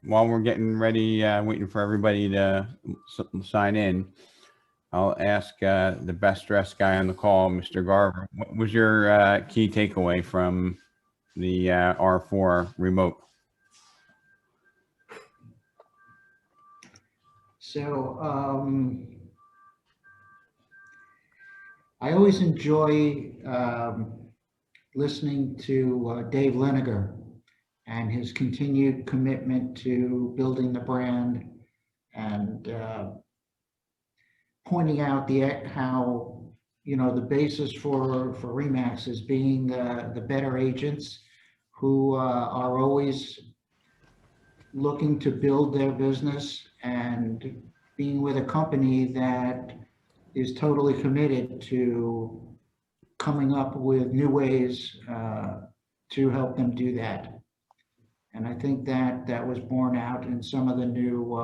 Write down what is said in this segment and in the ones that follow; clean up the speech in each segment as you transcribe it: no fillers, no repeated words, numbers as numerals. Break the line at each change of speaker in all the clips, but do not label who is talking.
while we're getting ready, waiting for everybody to sign in, I'll ask the best dressed guy on the call, Mr. Garver. What was your key takeaway from the R4 remote?
So I always enjoy listening to Dave Liniger and his continued commitment to building the brand and pointing out how the basis for Remax is being the better agents who are always looking to build their business and being with a company that is totally committed to coming up with new ways to help them do that. And I think that was borne out in some of the new,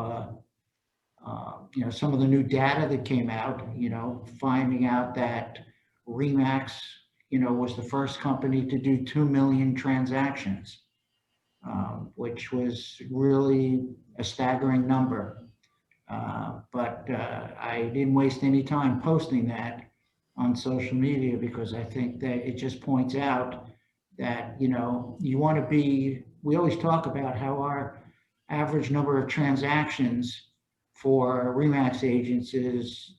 some of the new data that came out, finding out that Remax, was the first company to do 2 million transactions, which was really a staggering number. But I didn't waste any time posting that on social media because I think that it just points out that, you want to be, we always talk about how our average number of transactions for Remax agents is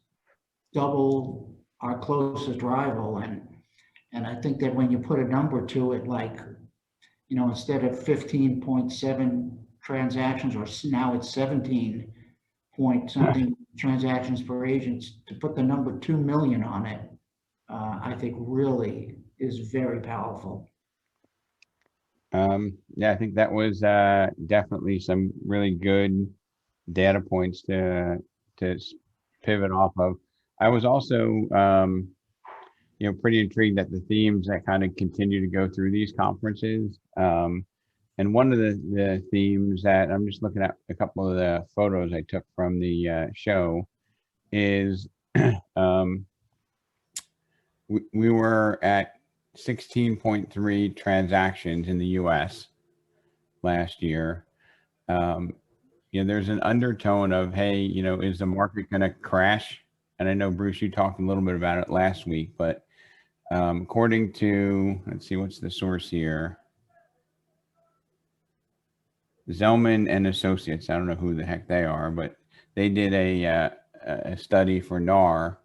double our closest rival. And I think that when you put a number to it, like, instead of 15.7 transactions, or now it's 17 point something transactions per agent, to put the number 2 million on it, I think really is very powerful.
Yeah, I think that was definitely some really good data points to pivot off of. I was also, pretty intrigued at the themes that kind of continue to go through these conferences. And one of the themes that I'm just looking at a couple of the photos I took from the show is we were at 16.3 transactions in the US last year. There's an undertone of, hey, is the market going to crash? And I know, Bruce, you talked a little bit about it last week, but according to, let's see, what's the source here? Zelman and Associates. I don't know who the heck they are, but they did a study for NAR,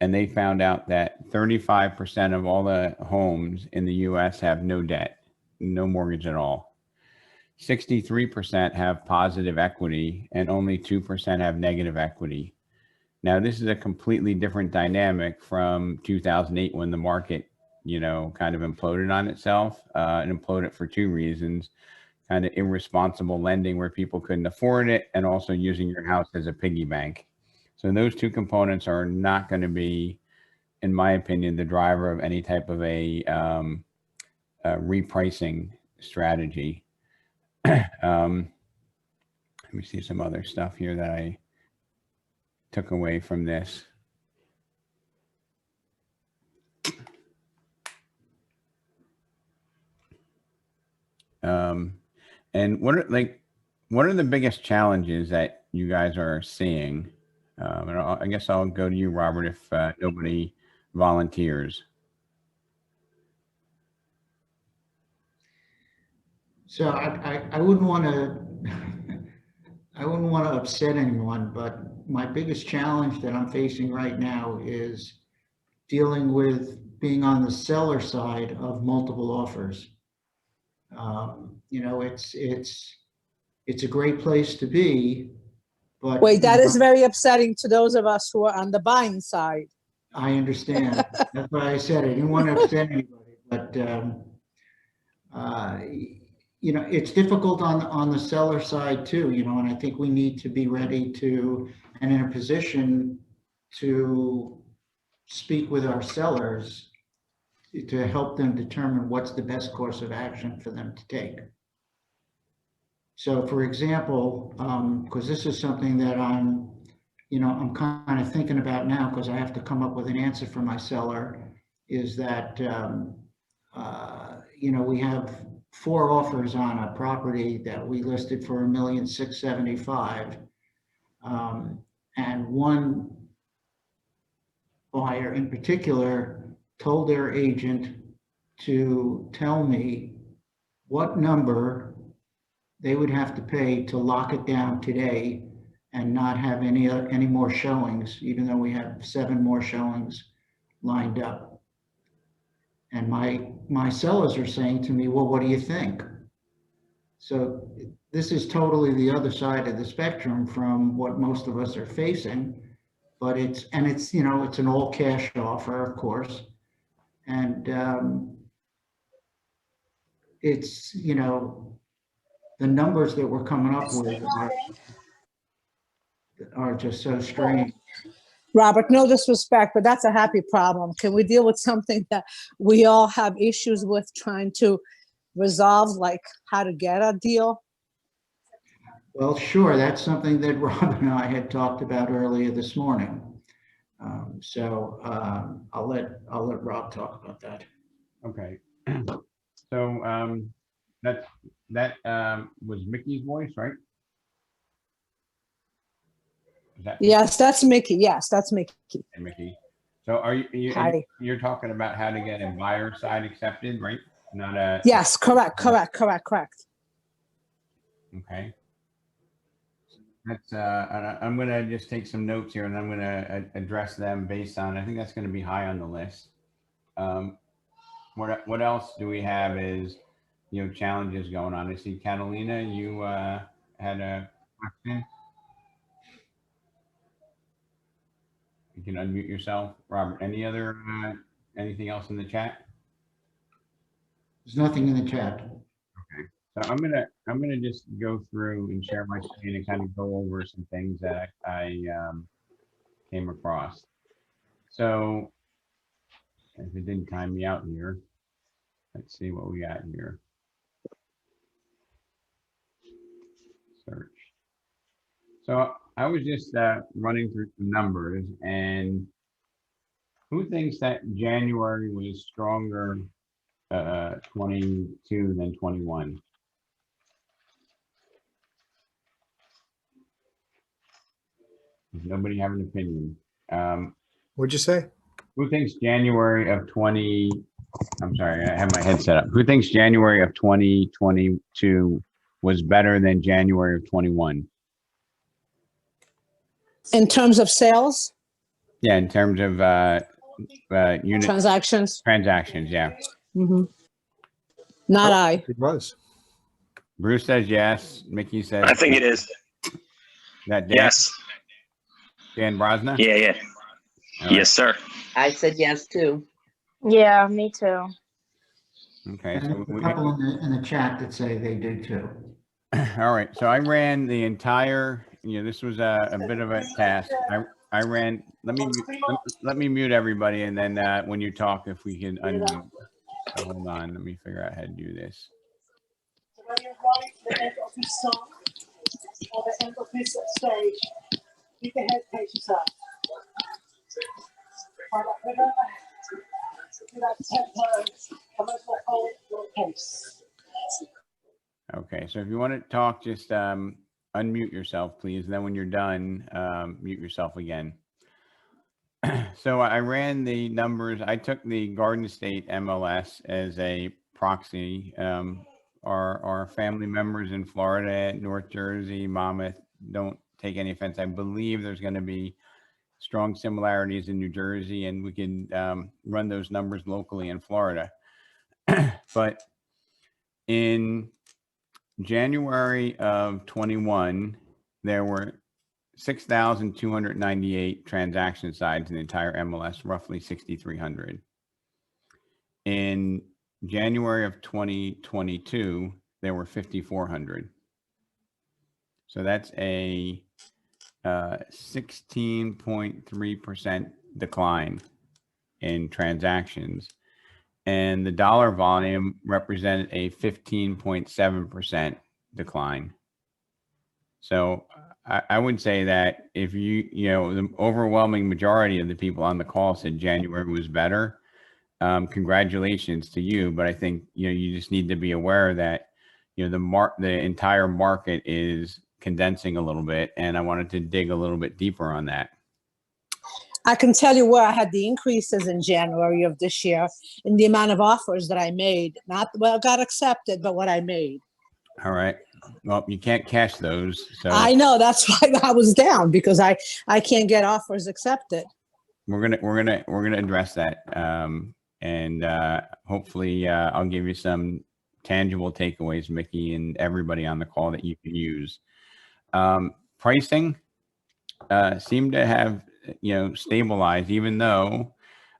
and they found out that 35% of all the homes in the U.S. have no debt, no mortgage at all. 63% have positive equity, and only 2% have negative equity. Now, this is a completely different dynamic from 2008 when the market, kind of imploded on itself, and imploded for two reasons. Kind of irresponsible lending where people couldn't afford it, and also using your house as a piggy bank. So those two components are not going to be, in my opinion, the driver of any type of a repricing strategy. Let me see some other stuff here that I took away from this. And what are the biggest challenges that you guys are seeing? And I guess I'll go to you, Robert, if nobody volunteers.
So I wouldn't want to I wouldn't want to upset anyone, but my biggest challenge that I'm facing right now is dealing with being on the seller side of multiple offers. It's a great place to be, but
wait, that is very upsetting to those of us who are on the buying side.
I understand. That's why I said I didn't want to upset anybody, but it's difficult on the seller side too, and I think we need to be ready to and in a position to speak with our sellers to help them determine what's the best course of action for them to take. So, for example, because this is something that I'm kind of thinking about now because I have to come up with an answer for my seller, is that, we have 4 offers on a property that we listed for $1,675,000. And one buyer in particular told their agent to tell me what number they would have to pay to lock it down today and not have any more showings, even though we have 7 more showings lined up. And my sellers are saying to me, well, what do you think? So this is totally the other side of the spectrum from what most of us are facing, but it's an all cash offer, of course. And it's, the numbers that we're coming up with are just so strange.
Robert, no disrespect, but that's a happy problem. Can we deal with something that we all have issues with trying to resolve, like how to get a deal?
Well, sure, that's something that Rob and I had talked about earlier this morning. I'll let Rob talk about that.
Okay. So that was Mickey's voice, right? Is that
Yes, that's Mickey. Yes, that's Mickey.
Mickey? So are you
Hi.
you're talking about how to get a buyer side accepted, right? Not a.
Yes, correct.
Okay. That's I'm gonna just take some notes here and I'm gonna address them based on, I think that's gonna be high on the list. What else do we have is, challenges going on? I see Catalina, you had a question. You can unmute yourself. Robert, anything else in the chat?
There's nothing in the chat.
Okay. So I'm gonna just go through and share my screen and kind of go over some things that I came across. So if it didn't time me out here, let's see what we got here. Search. So I was just running through some numbers, and who thinks that January was stronger 22 than 21? Does nobody have an opinion?
What'd you say?
Who thinks January of 20, I'm sorry, I have my headset up. Who thinks January of 2022 was better than January of 21?
In terms of sales,
Yeah, in terms of unit
transactions,
yeah.
not I.
It was.
Bruce says yes. Mickey says.
I think it is.
That Dan?
Yes.
Dan Brosna?
Yeah.
All right.
Yes, sir.
I said yes too.
Yeah, me too.
Okay.
And
So
there's a couple in the chat that say they do too.
all right. So I ran the entire, this was a bit of a task. I ran, let me mute everybody. And then when you talk, if we can unmute. So hold on. Let me figure out how to do this.
When you write the end of this song or the end of this stage, keep the head pace yourself. Find that rhythm, do that tempo, and let's hold your pace.
Okay. So if you want to talk, just unmute yourself, please. And then when you're done, mute yourself again. So I ran the numbers. I took the Garden State MLS as a proxy. Our family members in Florida, North Jersey, Monmouth, don't take any offense. I believe there's going to be strong similarities in New Jersey, and we can run those numbers locally in Florida. But in January of 21, there were 6,298 transaction sides in the entire MLS, roughly 6,300. In January of 2022, there were 5,400. So that's a 16.3% decline in transactions. And the dollar volume represented a 15.7% decline. So I would say that if the overwhelming majority of the people on the call said January was better, congratulations to you, but I think, you just need to be aware that, the entire market is condensing a little bit, and I wanted to dig a little bit deeper on that.
I can tell you where I had the increases in January of this year in the amount of offers that I made. Not what got accepted, but what I made.
All right. Well, you can't cash those. So
I know, that's why I was down, because I can't get offers accepted.
we're gonna address that. And hopefully I'll give you some tangible takeaways, Mickey, and everybody on the call that you can use. Pricing seemed to have, stabilized, even though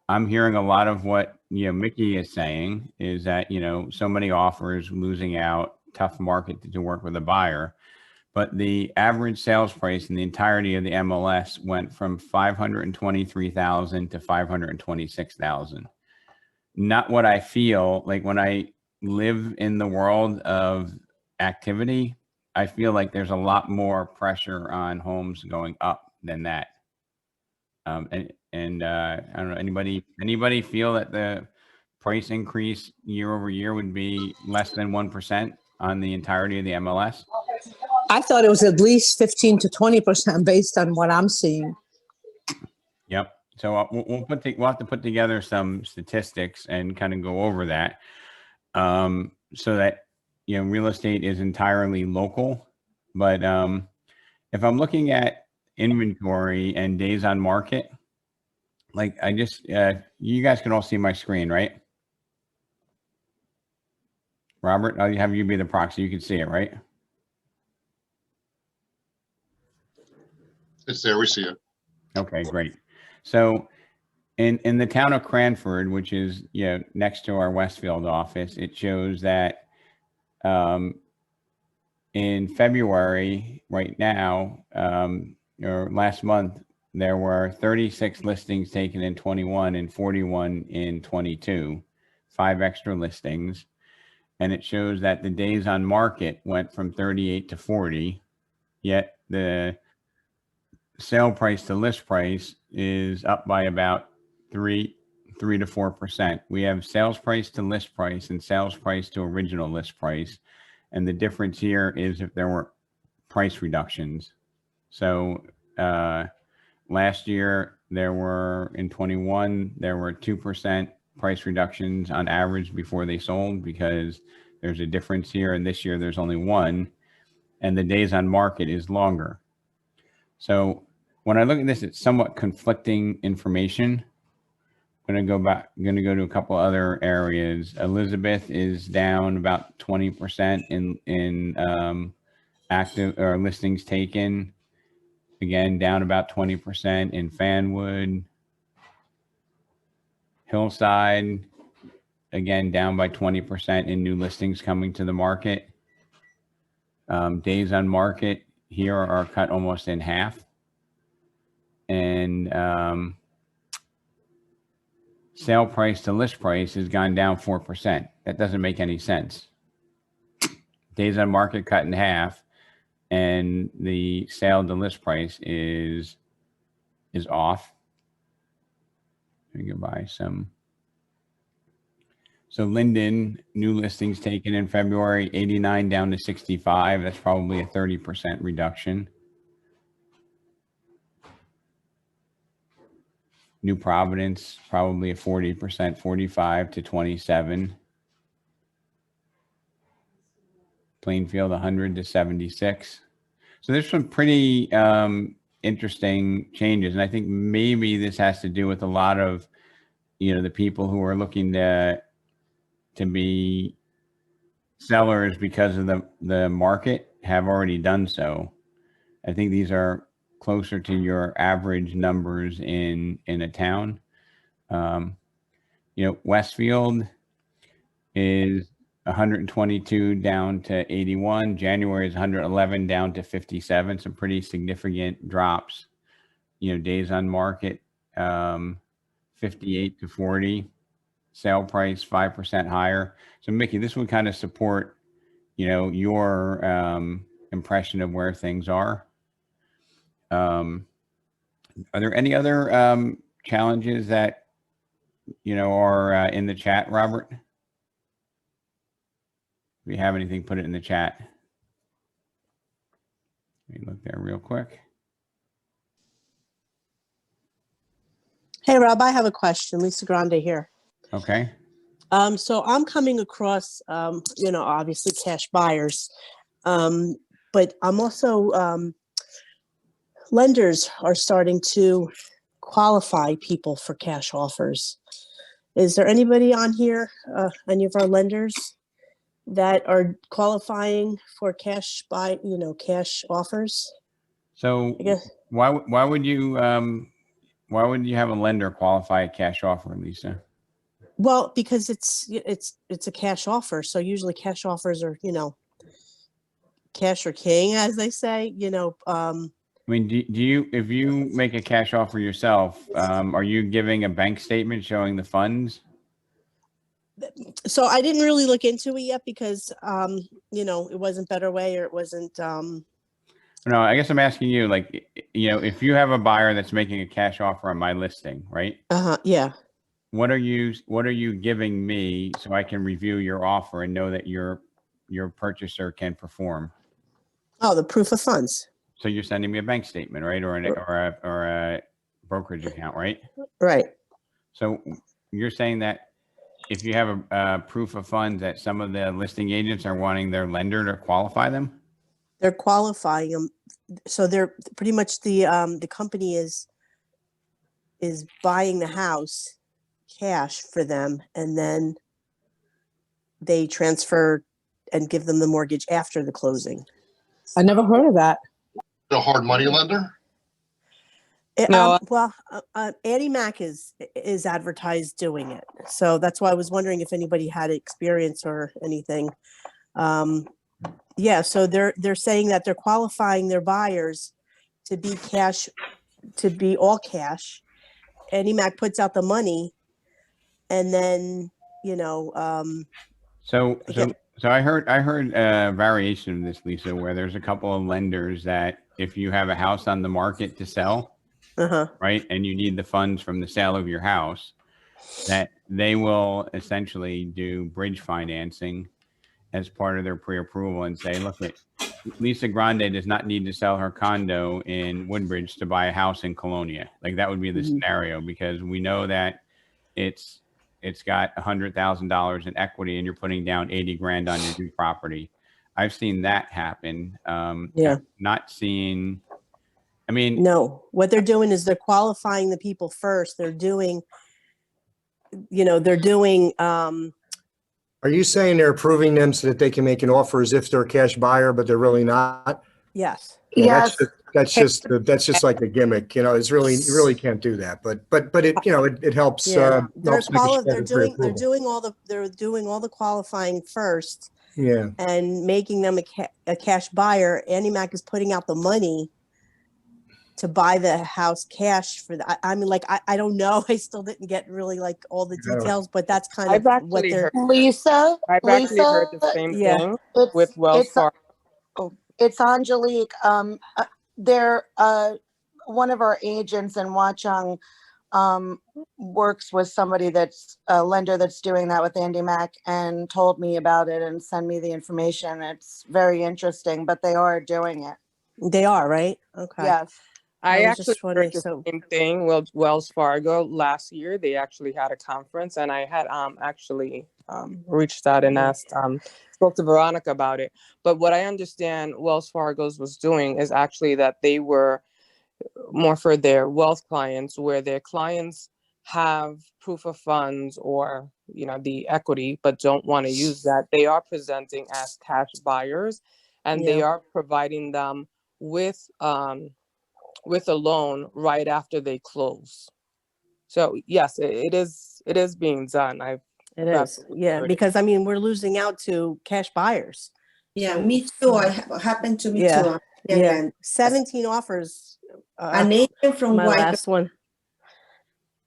I'm hearing a lot of what, Mickey is saying is that, so many offers, losing out, tough market to work with a buyer. But the average sales price in the entirety of the MLS went from 523,000 to 526,000. Not what I feel like when I live in the world of activity. I feel like there's a lot more pressure on homes going up than that. And I don't know, anybody feel that the price increase year over year would be less than 1% on the entirety of the MLS?
I thought it was at least 15 to 20% based on what I'm seeing.
Yep. So we'll have to put together some statistics and kind of go over that, so that, real estate is entirely local. But if I'm looking at inventory and days on market, like I just, you guys can all see my screen, right? Robert, I'll have you be the proxy. You can see it, right?
It's there. We see it.
Okay, great. So in the town of Cranford, which is, next to our Westfield office, it shows that in February right now, or last month, there were 36 listings taken in 21 and 41 in 22, 5 extra listings. And it shows that the days on market went from 38 to 40, yet the sale price to list price is up by about 3 to 4%. We have sales price to list price and sales price to original list price. And the difference here is if there were price reductions. So last year there were, in 21, there were 2% price reductions on average before they sold, because there's a difference here. And this year there's only 1, and the days on market is longer. So when I look at this, it's somewhat conflicting information. I'm going to go to a couple other areas. Elizabeth is down about 20% in active or listings taken. Again, down about 20% in Fanwood. Hillside, again, down by 20% in new listings coming to the market. Days on market here are cut almost in half. And sale price to list price has gone down 4%. That doesn't make any sense. Days on market cut in half, and the sale to list price is off. Let me go by some. So Linden, new listings taken in February, 89 down to 65. That's probably a 30% reduction. New Providence, probably a 40%, 45 to 27. Plainfield, 100 to 76. So there's some pretty interesting changes. And I think maybe this has to do with a lot of, the people who are looking to be sellers because of the market have already done so. I think these are closer to your average numbers in a town. Westfield is 122 down to 81. January is 111 down to 57. Some pretty significant drops. Days on market, 58 to 40. Sale price 5% higher. So Mickey, this would kind of support, your impression of where things are. Are there any other challenges that are in the chat, Robert? If you have anything, put it in the chat. Let me look there real quick.
Hey, Rob, I have a question. Lisa Grande here.
Okay.
So I'm coming across, obviously cash buyers, but I'm also, lenders are starting to qualify people for cash offers. Is there anybody on here, any of our lenders that are qualifying for cash offers?
So
I guess.
why would you have a lender qualify a cash offer, Lisa?
Well, because it's a cash offer. So usually cash offers are, cash or king, as they say,
I mean, do you, if you make a cash offer yourself, are you giving a bank statement showing the funds?
So I didn't really look into it yet because, it wasn't Better Way or it wasn't,
No, I guess I'm asking you, like, if you have a buyer that's making a cash offer on my listing, right?
yeah.
What are you giving me so I can review your offer and know that your purchaser can perform?
Oh, the proof of funds.
So you're sending me a bank statement, right? Or a brokerage account, right?
Right.
So you're saying that if you have a proof of funds that some of the listing agents are wanting their lender to qualify them?
They're qualifying them. So they're pretty much the company is buying the house cash for them, and then they transfer and give them the mortgage after the closing.
I never heard of that.
A hard money lender?
No.
Annie Mac is advertised doing it, so that's why I was wondering if anybody had experience or anything. Yeah, so they're saying that they're qualifying their buyers to be cash, to be all cash. Annie Mac puts out the money, and then
So
again,
I heard a variation of this, Lisa, where there's a couple of lenders that if you have a house on the market to sell, right, and you need the funds from the sale of your house, that they will essentially do bridge financing as part of their pre-approval and say, look, Lisa Grande does not need to sell her condo in Woodbridge to buy a house in Colonia. Like that would be the scenario, because we know that it's got $100,000 in equity and you're putting down 80 grand on your new property. I've seen that happen. Not seeing, I mean,
no, what they're doing is they're qualifying the people first. They're doing,
Are you saying they're approving them so that they can make an offer as if they're a cash buyer, but they're really not?
yes.
Yeah,
Yes.
that's just like a gimmick. It's really, you really can't do that. But it, it helps.
Yeah,
helps make sure
they're
that
doing
pre-approval.
they're doing all the qualifying first
Yeah.
and making them a cash buyer. Annie Mac is putting out the money to buy the house cash for that. I mean, like, I don't know. I still didn't get really like all the details, but that's kind of what they're.
Lisa,
I've actually heard the same
Yeah.
thing with Wells Fargo.
It's Angelique. They're one of our agents in Watchung works with somebody that's a lender that's doing that with Andy Mac, and told me about it and send me the information. It's very interesting, but they are doing it.
They are, right? Okay.
Yes.
I
was
actually
just wondering,
heard the same thing with Wells Fargo last year. They actually had a conference, and I had actually reached out and asked, spoke to Veronica about it. But what I understand Wells Fargo's was doing is actually that they were more for their wealth clients, where their clients have proof of funds or the equity, but don't want to use that. They are presenting as cash buyers, and they are providing them with a loan right after they close. So yes, it is being done.
It is. Yeah, because I mean, we're losing out to cash buyers.
Yeah,
So-
me too. Happened to me
Yeah.
too.
Yeah, 17 offers.
An agent from
My
White,
last one.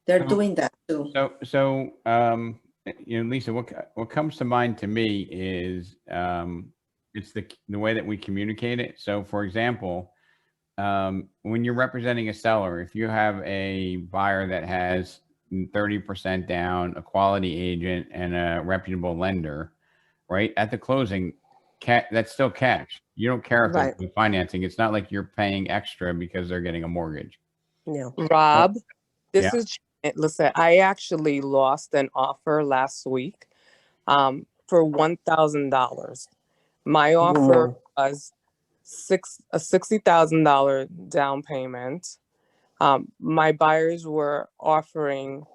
they're doing that too.
So Lisa, what comes to mind to me is it's the way that we communicate it. So for example, when you're representing a seller, if you have a buyer that has 30% down, a quality agent, and a reputable lender, right? At the closing, that's still cash. You don't care if they're
Right.
doing financing. It's not like you're paying extra because they're getting a mortgage.
Yeah.
Rob, this
Yeah.
is listen, I actually lost an offer last week for $1,000. My offer was a $60,000 down payment. My buyers were offering,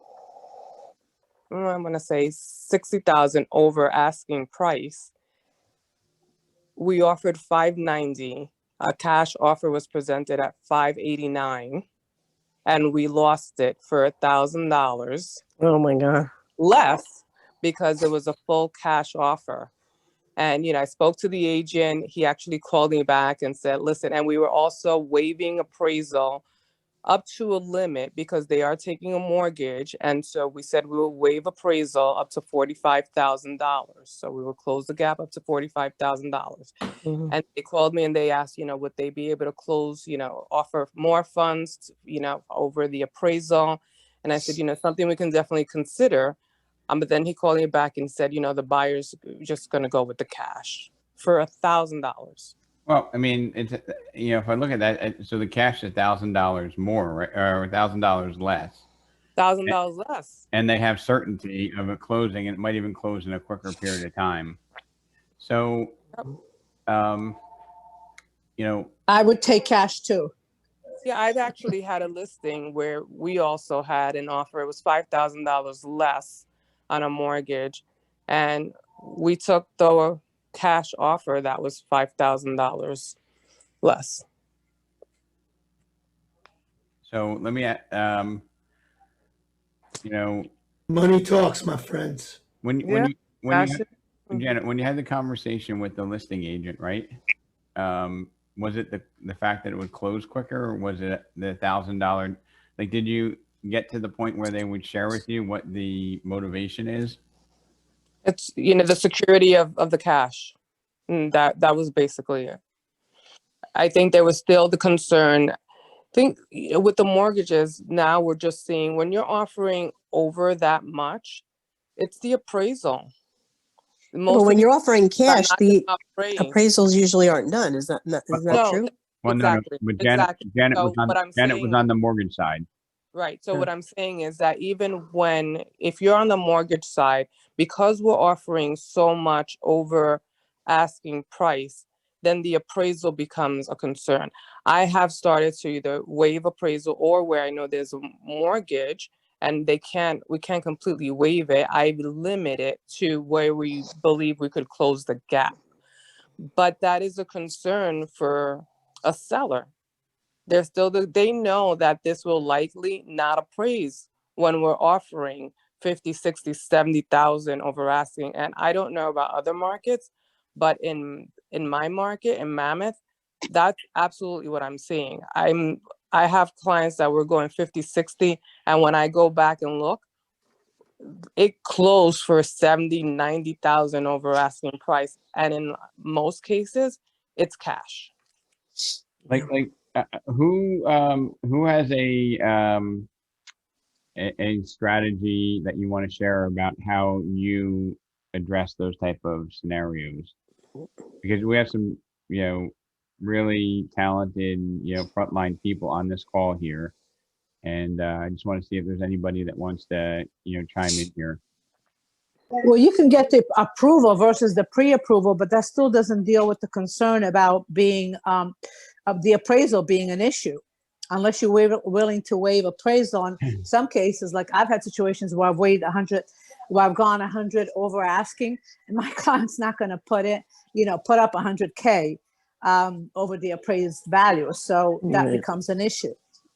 I'm gonna say 60,000 over asking price. We offered 590. A cash offer was presented at 589, and we lost it for $1,000
Oh my God.
less because it was a full cash offer. And, I spoke to the agent. He actually called me back and said, listen, and we were also waiving appraisal up to a limit because they are taking a mortgage. And so we said we will waive appraisal up to $45,000. So we will close the gap up to $45,000.
Mhm.
And they called me and they asked, would they be able to close, offer more funds, over the appraisal. And I said, something we can definitely consider. But then he called me back and said, the buyer's just going to go with the cash for $1,000.
Well, I mean, it's, if I look at that, so the cash is $1,000 more, right? Or $1,000 less.
$1,000 less.
And they have certainty of it closing, and it might even close in a quicker period of time. So,
I would take cash too.
Yeah, I've actually had a listing where we also had an offer. It was $5,000 less on a mortgage. And we took the cash offer that was $5,000 less.
So let me,
Money talks, my friends.
Janet, when you had the conversation with the listing agent, right? Was it the fact that it would close quicker, or was it the $1,000? Like, did you get to the point where they would share with you what the motivation is?
It's, the security of the cash. And that was basically it. I think there was still the concern. I think with the mortgages, now we're just seeing when you're offering over that much, it's the appraisal.
But when you're offering cash, the
appraised.
appraisals usually aren't done. Is that true?
Well,
exactly.
No. But Janet
So
was on the mortgage side.
Right. So what I'm saying is that even if you're on the mortgage side, because we're offering so much over asking price, then the appraisal becomes a concern. I have started to either waive appraisal, or where I know there's a mortgage and we can't completely waive it, I limit it to where we believe we could close the gap. But that is a concern for a seller. They know that this will likely not appraise when we're offering 50, 60, 70,000 over asking. And I don't know about other markets, but in my market, in Mammoth, that's absolutely what I'm seeing. I have clients that were going 50, 60, and when I go back and look, it closed for 70, 90,000 over asking price. And in most cases, it's cash.
Who has a strategy that you want to share about how you address those type of scenarios? Because we have some, really talented, frontline people on this call here. And I just want to see if there's anybody that wants to, chime in here.
Well, you can get the approval versus the pre-approval, but that still doesn't deal with the concern about being of the appraisal being an issue, unless you're willing to waive appraisal. In some cases, like I've had situations where I've waived 100, where I've gone 100 over asking, and my client's not going to put up 100K over the appraised value, so that becomes an issue.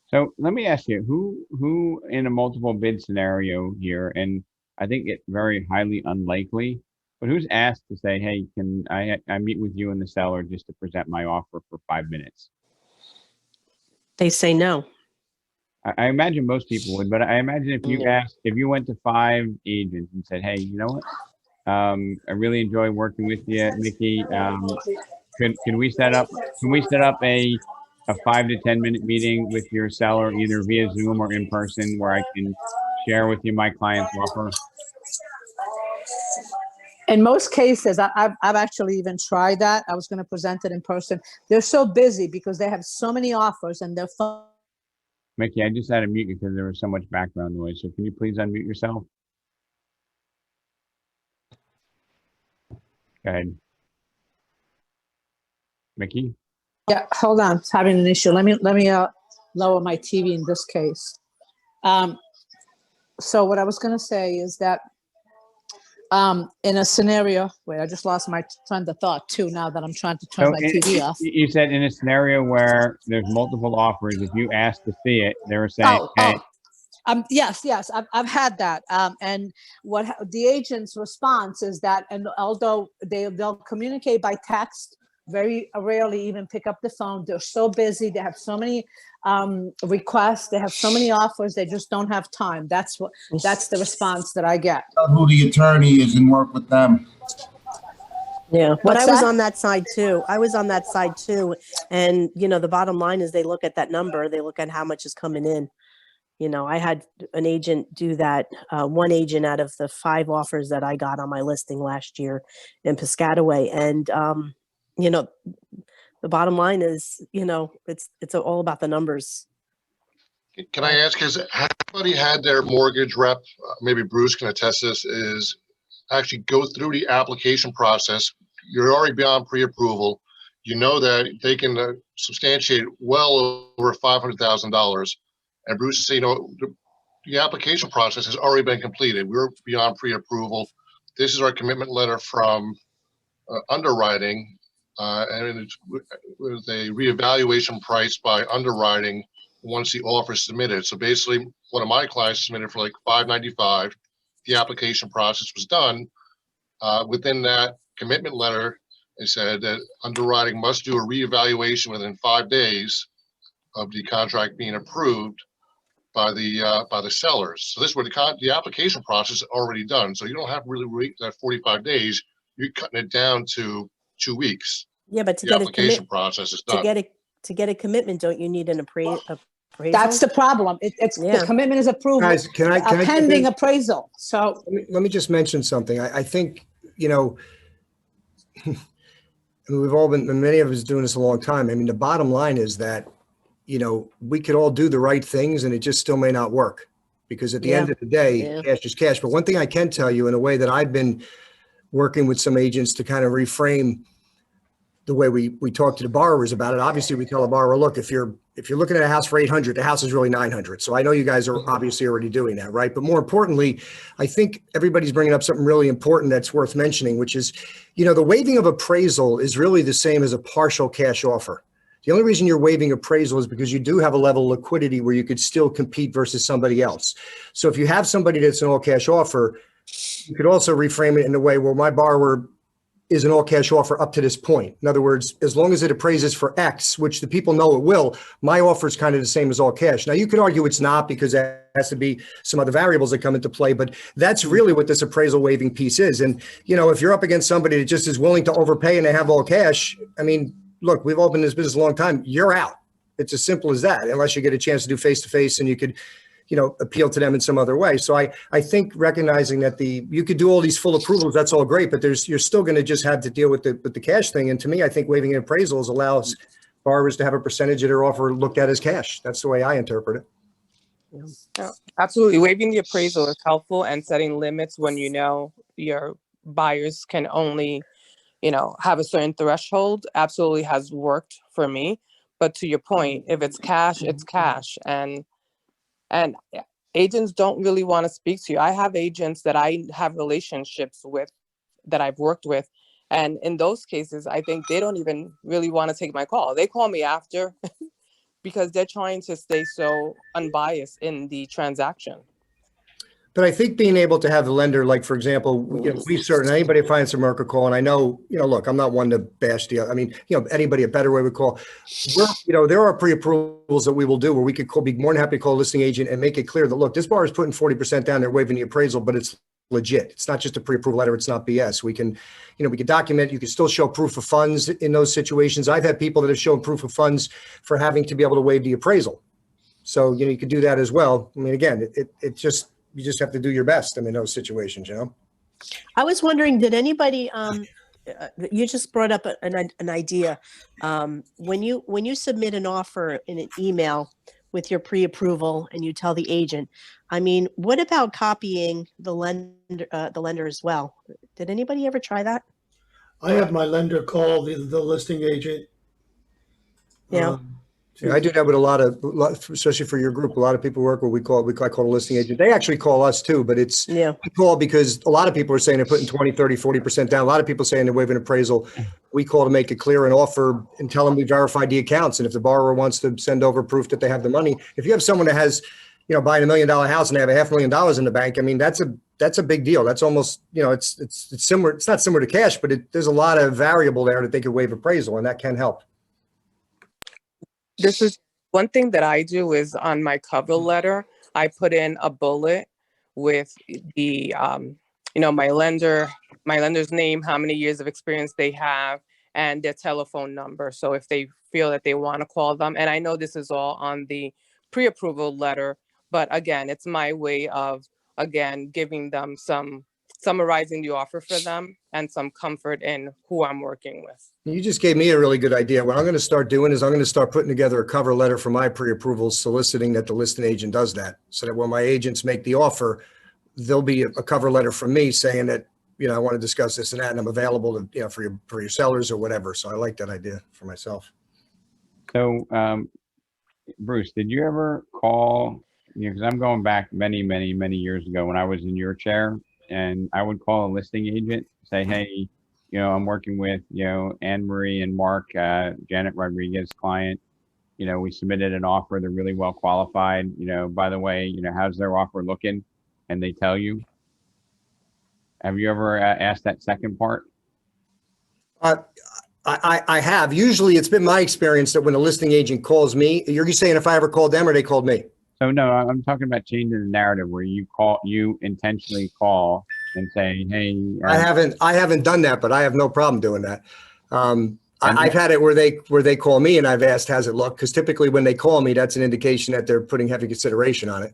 So let me ask you, who in a multiple bid scenario here, and I think it's very highly unlikely, but who's asked to say, hey, can I meet with you and the seller just to present my offer for 5 minutes?
They say no.
I imagine most people would, but I imagine if you went to 5 agents and said, hey, you know what? I really enjoy working with you, Mickey. Can we set up a 5 to 10 minute meeting with your seller, either via Zoom or in person, where I can share with you my client's offer?
In most cases, I've actually even tried that. I was going to present it in person. They're so busy because they have so many offers and their phone.
Mickey, I just had to mute you because there was so much background noise. So can you please unmute yourself? Go ahead. Mickey?
Yeah, hold on. It's having an issue. Let me lower my TV in this case. So what I was going to say is that in a scenario, wait, I just lost my train of thought too now that I'm trying to turn my TV off.
You said in a scenario where there's multiple offers, if you ask to see it, they were saying, hey,
Yes, I've had that. And the agent's response is that, and although they'll communicate by text, very rarely even pick up the phone. They're so busy. They have so many requests. They have so many offers. They just don't have time. That's the response that I get.
Who the attorney is and work with them.
Yeah, but
What's
I was
that?
on that side too. And, the bottom line is they look at that number. They look at how much is coming in. I had an agent do that. One agent out of the 5 offers that I got on my listing last year in Piscataway. And, the bottom line is, it's all about the numbers.
Can I ask, has anybody had their mortgage rep, maybe Bruce can attest this, is actually go through the application process? You're already beyond pre-approval. You know that they can substantiate well over $500,000. And Bruce said, the application process has already been completed. We're beyond pre-approval. This is our commitment letter from underwriting, and it's with a reevaluation price by underwriting once the offer is submitted. So basically, one of my clients submitted for like $595. The application process was done. Within that commitment letter, they said that underwriting must do a reevaluation within 5 days of the contract being approved by the sellers. So this is where the application process is already done. So you don't have to really wait that 45 days. You're cutting it down to 2 weeks.
Yeah, but to
The
get
application process is done.
to get a commitment, don't you need an appraisal?
That's the problem. The commitment is approved.
Guys, can I
pending appraisal. So
let me just mention something. I think, we've all been, many of us doing this a long time. I mean, the bottom line is that, we could all do the right things and it just still may not work, because at the end of the day, cash is cash. But one thing I can tell you, in a way that I've been working with some agents to kind of reframe the way we talk to the borrowers about it. Obviously, we tell a borrower, look, if you're looking at a house for 800, the house is really 900. So I know you guys are obviously already doing that, right? But more importantly, I think everybody's bringing up something really important that's worth mentioning, which is, the waiving of appraisal is really the same as a partial cash offer. The only reason you're waiving appraisal is because you do have a level of liquidity where you could still compete versus somebody else. So if you have somebody that's an all cash offer, you could also reframe it in a way where my borrower is an all cash offer up to this point. In other words, as long as it appraises for X, which the people know it will, my offer is kind of the same as all cash. Now you could argue it's not, because there has to be some other variables that come into play, but that's really what this appraisal waiving piece is. And, if you're up against somebody that just is willing to overpay and they have all cash, I mean, look, we've all been in this business a long time. You're out. It's as simple as that, unless you get a chance to do face-to-face and you could, appeal to them in some other way. So I think recognizing that you could do all these full approvals, that's all great, but you're still going to just have to deal with the cash thing. And to me, I think waiving appraisals allows borrowers to have a percentage of their offer looked at as cash. That's the way I interpret it.
Yeah, absolutely. Waiving the appraisal is helpful, and setting limits when your buyers can only, have a certain threshold absolutely has worked for me. But to your point, if it's cash, it's cash. And agents don't really want to speak to you. I have agents that I have relationships with, that I've worked with. And in those cases, I think they don't even really want to take my call. They call me after because they're trying to stay so unbiased in the transaction.
But I think being able to have the lender, like, for example, anybody finds a Merca call, and I know, look, I'm not one to bash the, I mean, anybody a better way would call. There are pre-approvals that we will do where we could be more than happy to call a listing agent and make it clear that, look, this bar is putting 40% down, they're waiving the appraisal, but it's legit. It's not just a pre-approval letter. It's not BS. We can document, you can still show proof of funds in those situations. I've had people that have shown proof of funds for having to be able to waive the appraisal. So, you could do that as well. I mean, again, it just, you just have to do your best in those situations, you know?
I was wondering, did anybody, you just brought up an idea. When you submit an offer in an email with your pre-approval and you tell the agent, I mean, what about copying the lender as well? Did anybody ever try that?
I have my lender call the listing agent.
Yeah.
Yeah, I do that with a lot, especially for your group. A lot of people work what I call a listing agent. They actually call us too, but it's we call because a lot of people are saying they're putting 20, 30, 40% down. A lot of people saying they're waiving appraisal. We call to make it clear and offer and tell them we verified the accounts. And if the borrower wants to send over proof that they have the money, if you have someone that has, buying $1 million house and they have $500,000 in the bank, I mean, that's a big deal. That's almost, it's similar. It's not similar to cash, but there's a lot of variable there that they could waive appraisal, and that can help.
This is one thing that I do is on my cover letter, I put in a bullet with the, my lender's name, how many years of experience they have, and their telephone number. So if they feel that they want to call them, and I know this is all on the pre-approval letter, but again, it's my way of, again, giving them summarizing the offer for them and some comfort in who I'm working with.
You just gave me a really good idea. What I'm going to start doing is I'm going to start putting together a cover letter for my pre-approvals, soliciting that the listing agent does that, so that when my agents make the offer, there'll be a cover letter from me saying that, I want to discuss this and that, and I'm available to, for your sellers or whatever. So I like that idea for myself.
So, Bruce, did you ever call, because I'm going back many, many, many years ago when I was in your chair, and I would call a listing agent, say, hey, I'm working with, Anne Marie and Mark, Janet Rodriguez client. We submitted an offer. They're really well qualified. By the way, how's their offer looking? And they tell you. Have you ever asked that second part?
I have. Usually it's been my experience that when a listing agent calls me, you're saying if I ever called them or they called me?
So no, I'm talking about changing the narrative where you intentionally call and say, hey.
I haven't done that, but I have no problem doing that. I've had it where they call me and I've asked, how's it look? Because typically when they call me, that's an indication that they're putting heavy consideration on it.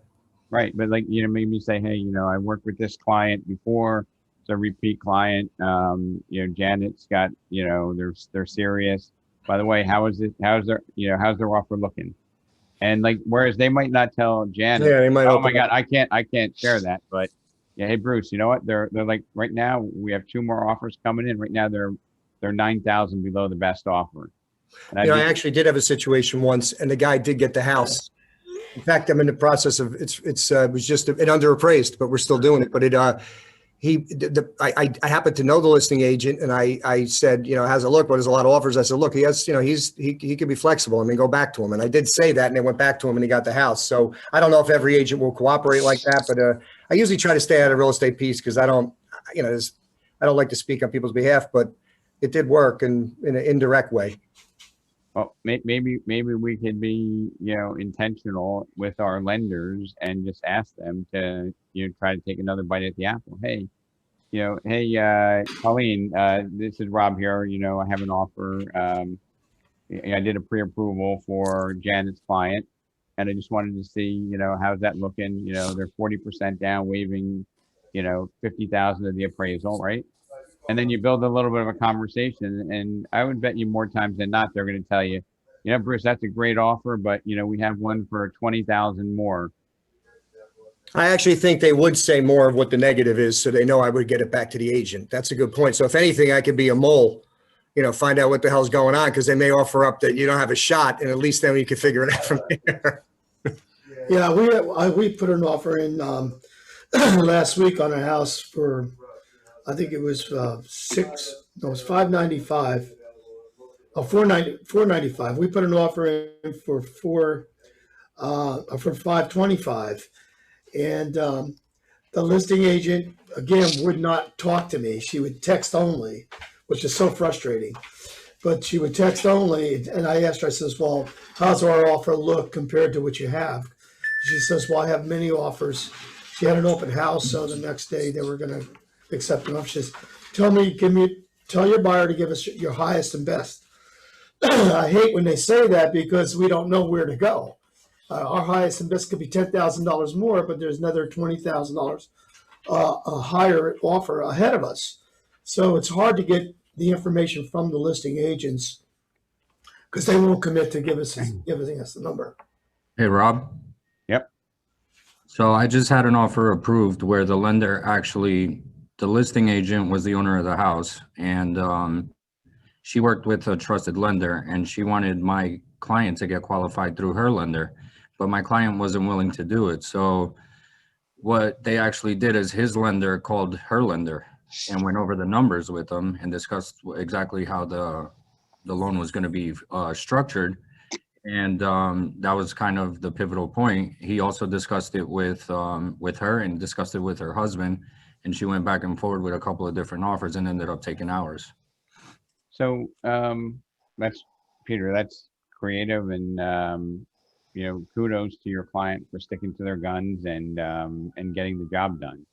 Right. But maybe say, hey, I worked with this client before. It's a repeat client. Janet's got, they're serious. By the way, how's their offer looking? And whereas they might not tell Janet,
they might
oh my God, I can't share that. But yeah, hey Bruce, you know what? They're like right now we have 2 more offers coming in. Right now they're 9,000 below the best offer. And
I actually did have a situation once, and the guy did get the house. In fact, I'm in the process of it was just an underappraised, but we're still doing it. But I happened to know the listing agent, and I said, how's it look? What is a lot of offers? I said, look, he has, he can be flexible. I mean, go back to him. And I did say that, and they went back to him and he got the house. So I don't know if every agent will cooperate like that, but I usually try to stay out of real estate piece because I don't like to speak on people's behalf, but it did work in an indirect way.
Well, maybe we could be, intentional with our lenders and just ask them to, try to take another bite at the apple. Hey, Colleen, this is Rob here. I have an offer. I did a pre-approval for Janet's client, and I just wanted to see, how's that looking? They're 40% down, waiving, 50,000 of the appraisal, right? And then you build a little bit of a conversation, and I would bet you more times than not, they're going to tell you, Bruce, that's a great offer, but we have one for 20,000 more.
I actually think they would say more of what the negative is, so they know I would get it back to the agent. That's a good point. So if anything, I could be a mole, find out what the hell's going on, because they may offer up that you don't have a shot, and at least then you can figure it out from there.
Yeah, we put an offer in last week on a house for, I think it was $595. Oh, $495. We put an offer in for $525, and the listing agent again would not talk to me. She would text only, which is so frustrating. But she would text only, and I asked her, I says, well, how's our offer look compared to what you have? She says, well, I have many offers. She had an open house, so the next day they were going to accept an offer. She says, tell your buyer to give us your highest and best. I hate when they say that because we don't know where to go. Our highest and best could be $10,000 more, but there's another $20,000 a higher offer ahead of us. So it's hard to get the information from the listing agents because they won't commit to giving us the number.
Hey, Rob.
Yep.
So I just had an offer approved where the lender actually, the listing agent was the owner of the house, and she worked with a trusted lender, and she wanted my client to get qualified through her lender, but my client wasn't willing to do it. So what they actually did is his lender called her lender and went over the numbers with them and discussed exactly how the loan was going to be structured. And that was kind of the pivotal point. He also discussed it with her and discussed it with her husband, and she went back and forward with a couple of different offers and ended up taking ours.
So that's Peter. That's creative, and you know, kudos to your client for sticking to their guns and getting the job done.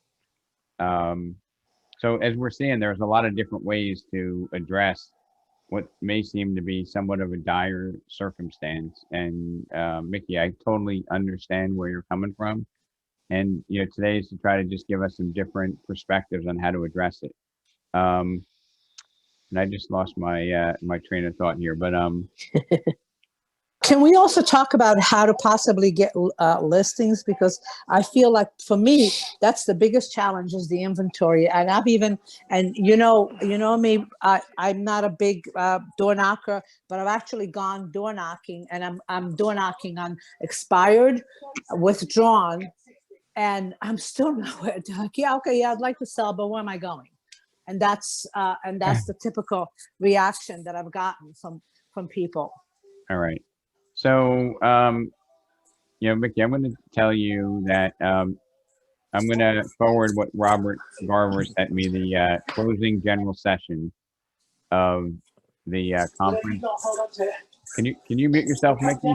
So as we're seeing, there's a lot of different ways to address what may seem to be somewhat of a dire circumstance. And Mickey, I totally understand where you're coming from. And you know, today is to try to just give us some different perspectives on how to address it. And I just lost my my train of thought here, but
Can we also talk about how to possibly get listings? Because I feel like for me, that's the biggest challenge is the inventory. And I've even, and you know me, I'm not a big door knocker, but I've actually gone door knocking, and I'm door knocking on expired, withdrawn, and I'm still nowhere. Like, yeah, okay, yeah, I'd like to sell, but where am I going? And that's the typical reaction that I've gotten from people.
all right. So, you know, Mickey, I'm going to tell you that I'm going to forward what Robert Garver sent me, the closing general session of the conference. Can you mute yourself, Mickey?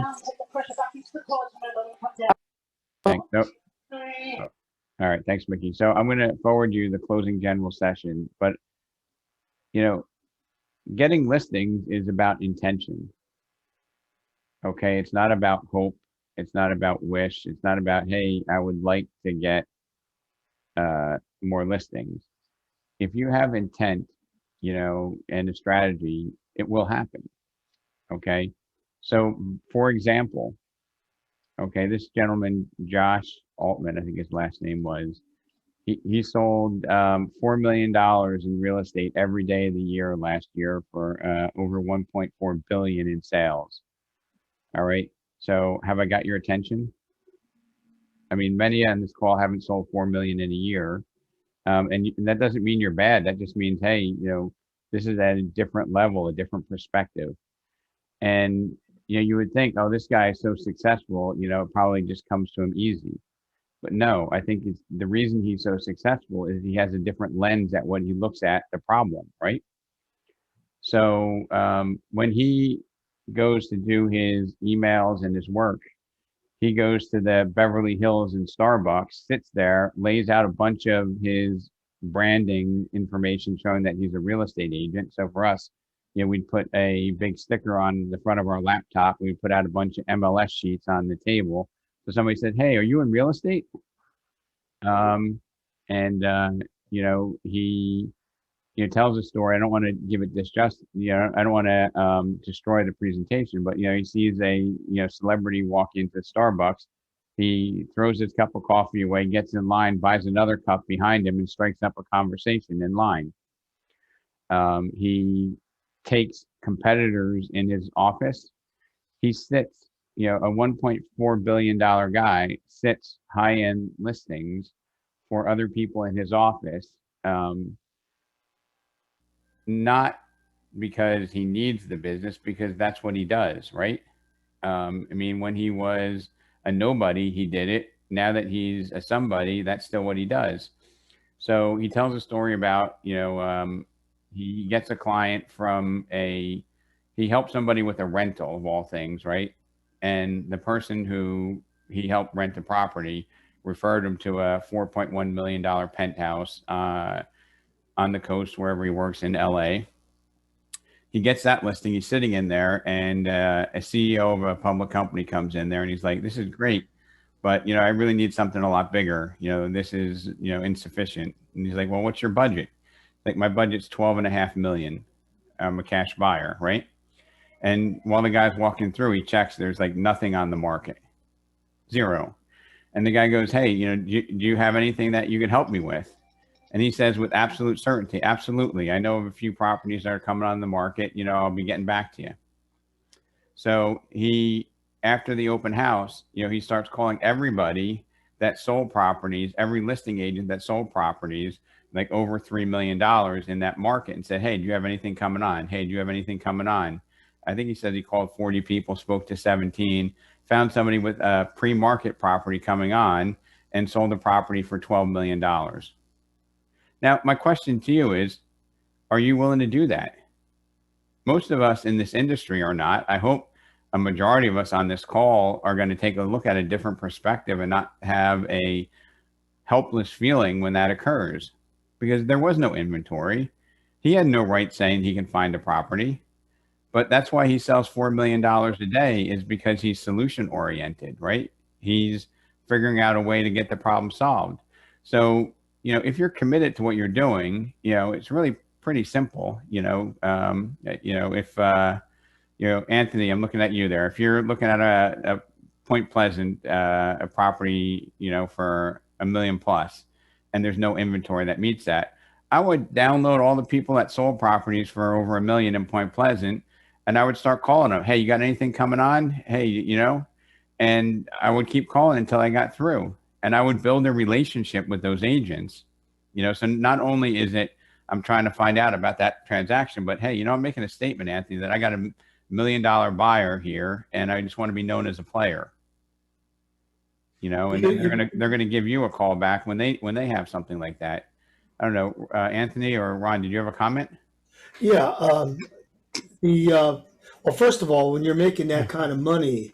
Thanks. Nope. Oh. All right. Thanks, Mickey. So I'm going to forward you the closing general session, but you know, getting listings is about intention. Okay, it's not about hope. It's not about wish. It's not about, hey, I would like to get more listings. If you have intent, you know, and a strategy, it will happen. Okay. So for example, okay, this gentleman, Josh Altman, I think his last name was, he sold $4 million in real estate every day of the year last year for over 1.4 billion in sales. All right. So have I got your attention? I mean, many on this call haven't sold 4 million in a year. And that doesn't mean you're bad. That just means, hey, you know, this is at a different level, a different perspective. And, you know, you would think, oh, this guy is so successful, you know, it probably just comes to him easy. But no, I think it's the reason he's so successful is he has a different lens at what he looks at the problem, right? So when he goes to do his emails and his work, he goes to the Beverly Hills and Starbucks, sits there, lays out a bunch of his branding information showing that he's a real estate agent. So for us, you know, we'd put a big sticker on the front of our laptop. We'd put out a bunch of MLS sheets on the table. So somebody said, hey, are you in real estate? You know, he, you know, tells a story. I don't want to give it disjustice, you know, I don't want to destroy the presentation, but, you know, he sees a, you know, celebrity walk into Starbucks. He throws his cup of coffee away, gets in line, buys another cup behind him, and strikes up a conversation in line. He takes competitors in his office. He sits, you know, a $1.4 billion guy sits high-end listings for other people in his office. Not because he needs the business, because that's what he does, right? I mean, when he was a nobody, he did it. Now that he's a somebody, that's still what he does. So he tells a story about, you know, he gets a client from he helped somebody with a rental of all things, right? And the person who he helped rent the property referred him to a $4.1 million penthouse on the coast wherever he works in LA. he gets that listing. He's sitting in there, and a CEO of a public company comes in there, and he's like, "This is great, but I really need something a lot bigger. This is insufficient." And he's like, "Well, what's your budget?" Like, my budget's 12.5 million. I'm a cash buyer, right? And while the guy's walking through, he checks. There's like nothing on the market, zero. And the guy goes, "Hey, do you have anything that you could help me with?" And he says with absolute certainty, "Absolutely. I know of a few properties that are coming on the market. I'll be getting back to you." So after the open house, he starts calling everybody that sold properties, every listing agent that sold properties, like over $3 million in that market, and said, "Hey, do you have anything coming on? Hey, do you have anything coming on?" I think he said he called 40 people, spoke to 17, found somebody with a pre-market property coming on, and sold the property for $12 million. Now, my question to you is, are you willing to do that? Most of us in this industry are not. I hope a majority of us on this call are going to take a look at a different perspective and not have a helpless feeling when that occurs, because there was no inventory. He had no right saying he can find a property. But that's why he sells $4 million a day, is because he's solution oriented, right? He's figuring out a way to get the problem solved. So, if you're committed to what you're doing, it's really pretty simple. If Anthony, I'm looking at you there. If you're looking at a Point Pleasant, a property, for $1 million plus, and there's no inventory that meets that, I would download all the people that sold properties for over $1 million in Point Pleasant, and I would start calling them. "Hey, you got anything coming on? Hey, and I would keep calling until I got through, and I would build a relationship with those agents. So not only is it, I'm trying to find out about that transaction, but hey, I'm making a statement, Anthony, that I got $1 million buyer here, and I just want to be known as a player. And then they're gonna give you a call back when they have something like that. I don't know, Anthony or Ron, did you have a comment?
Yeah. Well, first of all, when you're making that kind of money,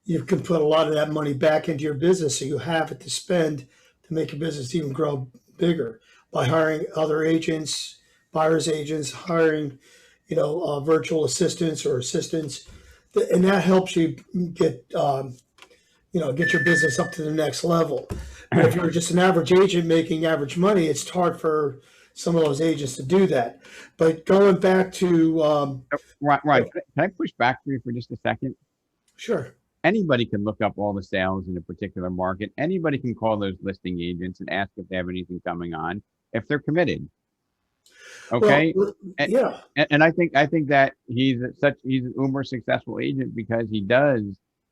you can put a lot of that money back into your business, so you have it to spend to make your business even grow bigger by hiring other agents, buyers agents, hiring, virtual assistants or assistants, and that helps you get get your business up to the next level. But if you're just an average agent making average money, it's hard for some of those agents to do that. But going back to
Right. Can I push back for you for just a second?
Sure.
Anybody can look up all the sales in a particular market. Anybody can call those listing agents and ask if they have anything coming on, if they're committed. Okay.
Well, yeah.
And I think that he's an uber successful agent because he does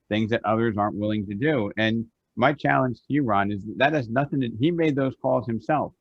things that others aren't willing to do. And my challenge to you, Ron, is that has nothing to, he made those calls himself.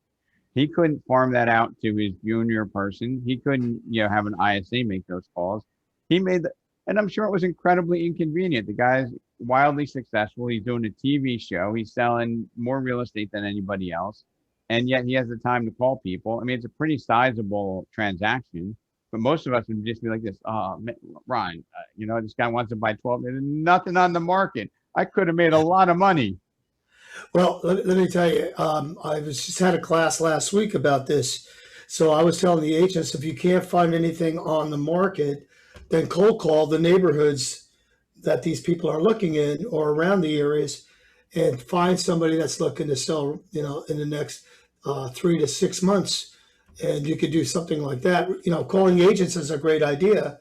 He couldn't farm that out to his junior person. He couldn't, have an ISA make those calls. He made and I'm sure it was incredibly inconvenient. The guy's wildly successful. He's doing a TV show. He's selling more real estate than anybody else. And yet he has the time to call people. I mean, it's a pretty sizable transaction, but most of us would just be like this. "Oh, Ron, this guy wants to buy 12. There's nothing on the market. I could have made a lot of money."
Well, let me tell you, I just had a class last week about this. So I was telling the agents, if you can't find anything on the market, then cold call the neighborhoods that these people are looking in or around the areas, and find somebody that's looking to sell, in the next 3 to 6 months. And you could do something like that. Calling agents is a great idea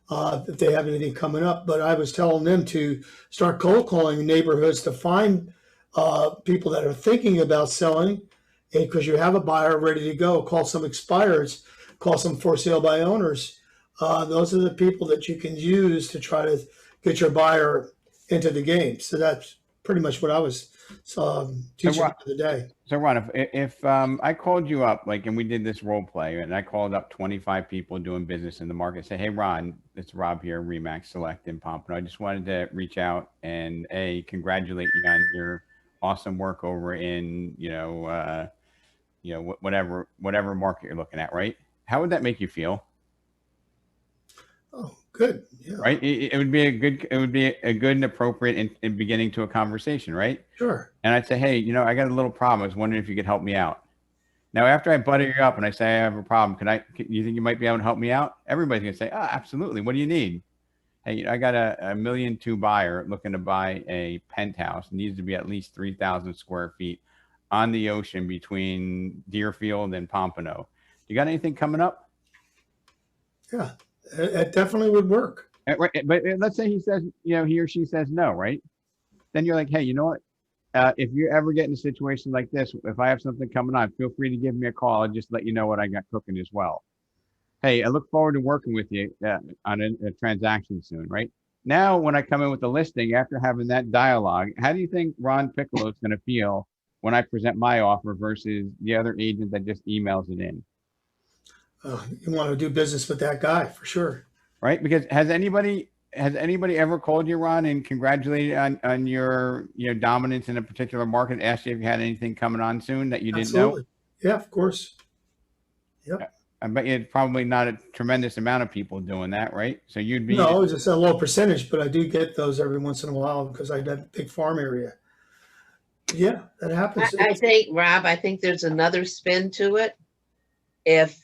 if they have anything coming up. But I was telling them to start cold calling neighborhoods to find people that are thinking about selling, and because you have a buyer ready to go, call some expireds, call some for sale by owners. Those are the people that you can use to try to get your buyer into the game. So that's pretty much what I was teaching for the day.
So Ron, if I called you up, and we did this role play, and I called up 25 people doing business in the market, say, "Hey, Ron, it's Rob here, Remax Select in Pompano. I just wanted to reach out and congratulate you on your awesome work over in, whatever market you're looking at," right? How would that make you feel?
Oh, good. Yeah.
Right. It would be a good and appropriate in beginning to a conversation, right?
Sure.
And I'd say, "Hey, I got a little problem. I was wondering if you could help me out." Now, after I butter you up and I say I have a problem, you think you might be able to help me out? Everybody's gonna say, "Oh, absolutely. What do you need?" Hey, I got a $1.2 million buyer looking to buy a penthouse. It needs to be at least 3,000 square feet on the ocean between Deerfield and Pompano. You got anything coming up?
Yeah, it definitely would work.
Right, but let's say he says, he or she says no, right? Then you're like, hey, you know what? If you ever get in a situation like this, if I have something coming on, feel free to give me a call. I'll just let you know what I got cooking as well. Hey, I look forward to working with you on a transaction soon, right? Now, when I come in with the listing, after having that dialogue, how do you think Ron Piccolo is going to feel when I present my offer versus the other agent that just emails it in?
You want to do business with that guy for sure.
Right? Because has anybody ever called you, Ron, and congratulated on your dominance in a particular market, asked you if you had anything coming on soon that you didn't know?
Yeah, of course. Yep.
I bet you it's probably not a tremendous amount of people doing that, right? So you'd be
No, it's just a low percentage, but I do get those every once in a while because I have a big farm area. Yeah, that happens.
I think, Rob, I think there's another spin to it. If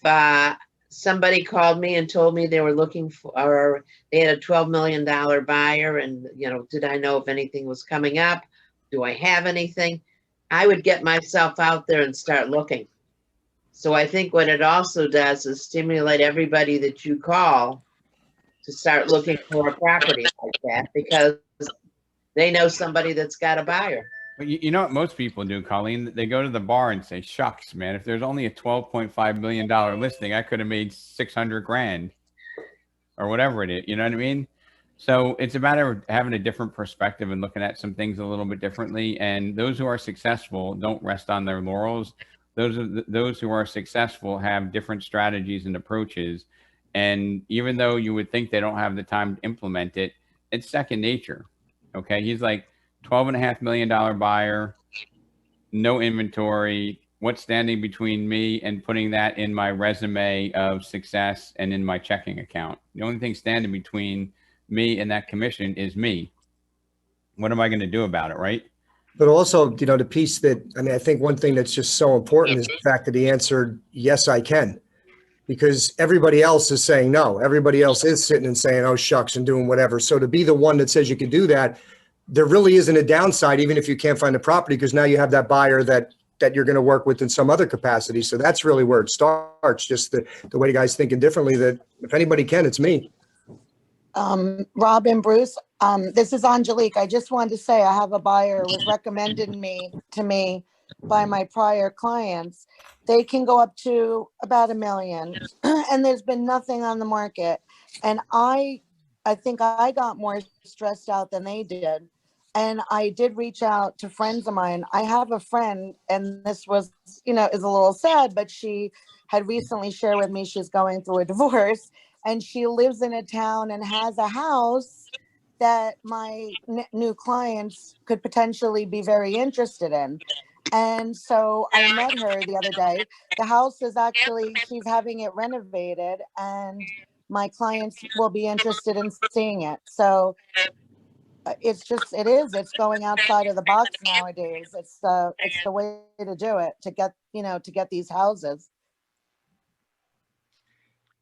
somebody called me and told me they were looking for, or they had a $12 million buyer, and did I know if anything was coming up? Do I have anything? I would get myself out there and start looking. So I think what it also does is stimulate everybody that you call to start looking for a property like that, because they know somebody that's got a buyer.
But you know what most people do, Colleen? They go to the bar and say, shucks, man, if there's only a $12.5 million listing, I could have made 600 grand or whatever it is. You know what I mean? So it's a matter of having a different perspective and looking at some things a little bit differently. And those who are successful don't rest on their laurels. Those who are successful have different strategies and approaches. And even though you would think they don't have the time to implement it, it's second nature. Okay. He's like $12.5 million buyer, no inventory. What's standing between me and putting that in my resume of success and in my checking account? The only thing standing between me and that commission is me. What am I going to do about it? Right.
But also, the piece that, I think one thing that's just so important is the fact that he answered, yes, I can. Because everybody else is saying no. Everybody else is sitting and saying, oh, shucks, and doing whatever. So to be the one that says you can do that, there really isn't a downside, even if you can't find a property, because now you have that buyer that you're going to work with in some other capacity. So that's really where it starts, just the way the guy's thinking differently, that if anybody can, it's me.
Rob and Bruce, this is Angelique. I just wanted to say I have a buyer who was recommended to me by my prior clients. They can go up to about $1 million, and there's been nothing on the market. And I think I got more stressed out than they did. And I did reach out to friends of mine. I have a friend, and this was, is a little sad, but she had recently shared with me she's going through a divorce, and she lives in a town and has a house that my new clients could potentially be very interested in. And so I met her the other day. The house is actually, she's having it renovated, and my clients will be interested in seeing it. So it's going outside of the box nowadays. It's the way to do it, to get these houses.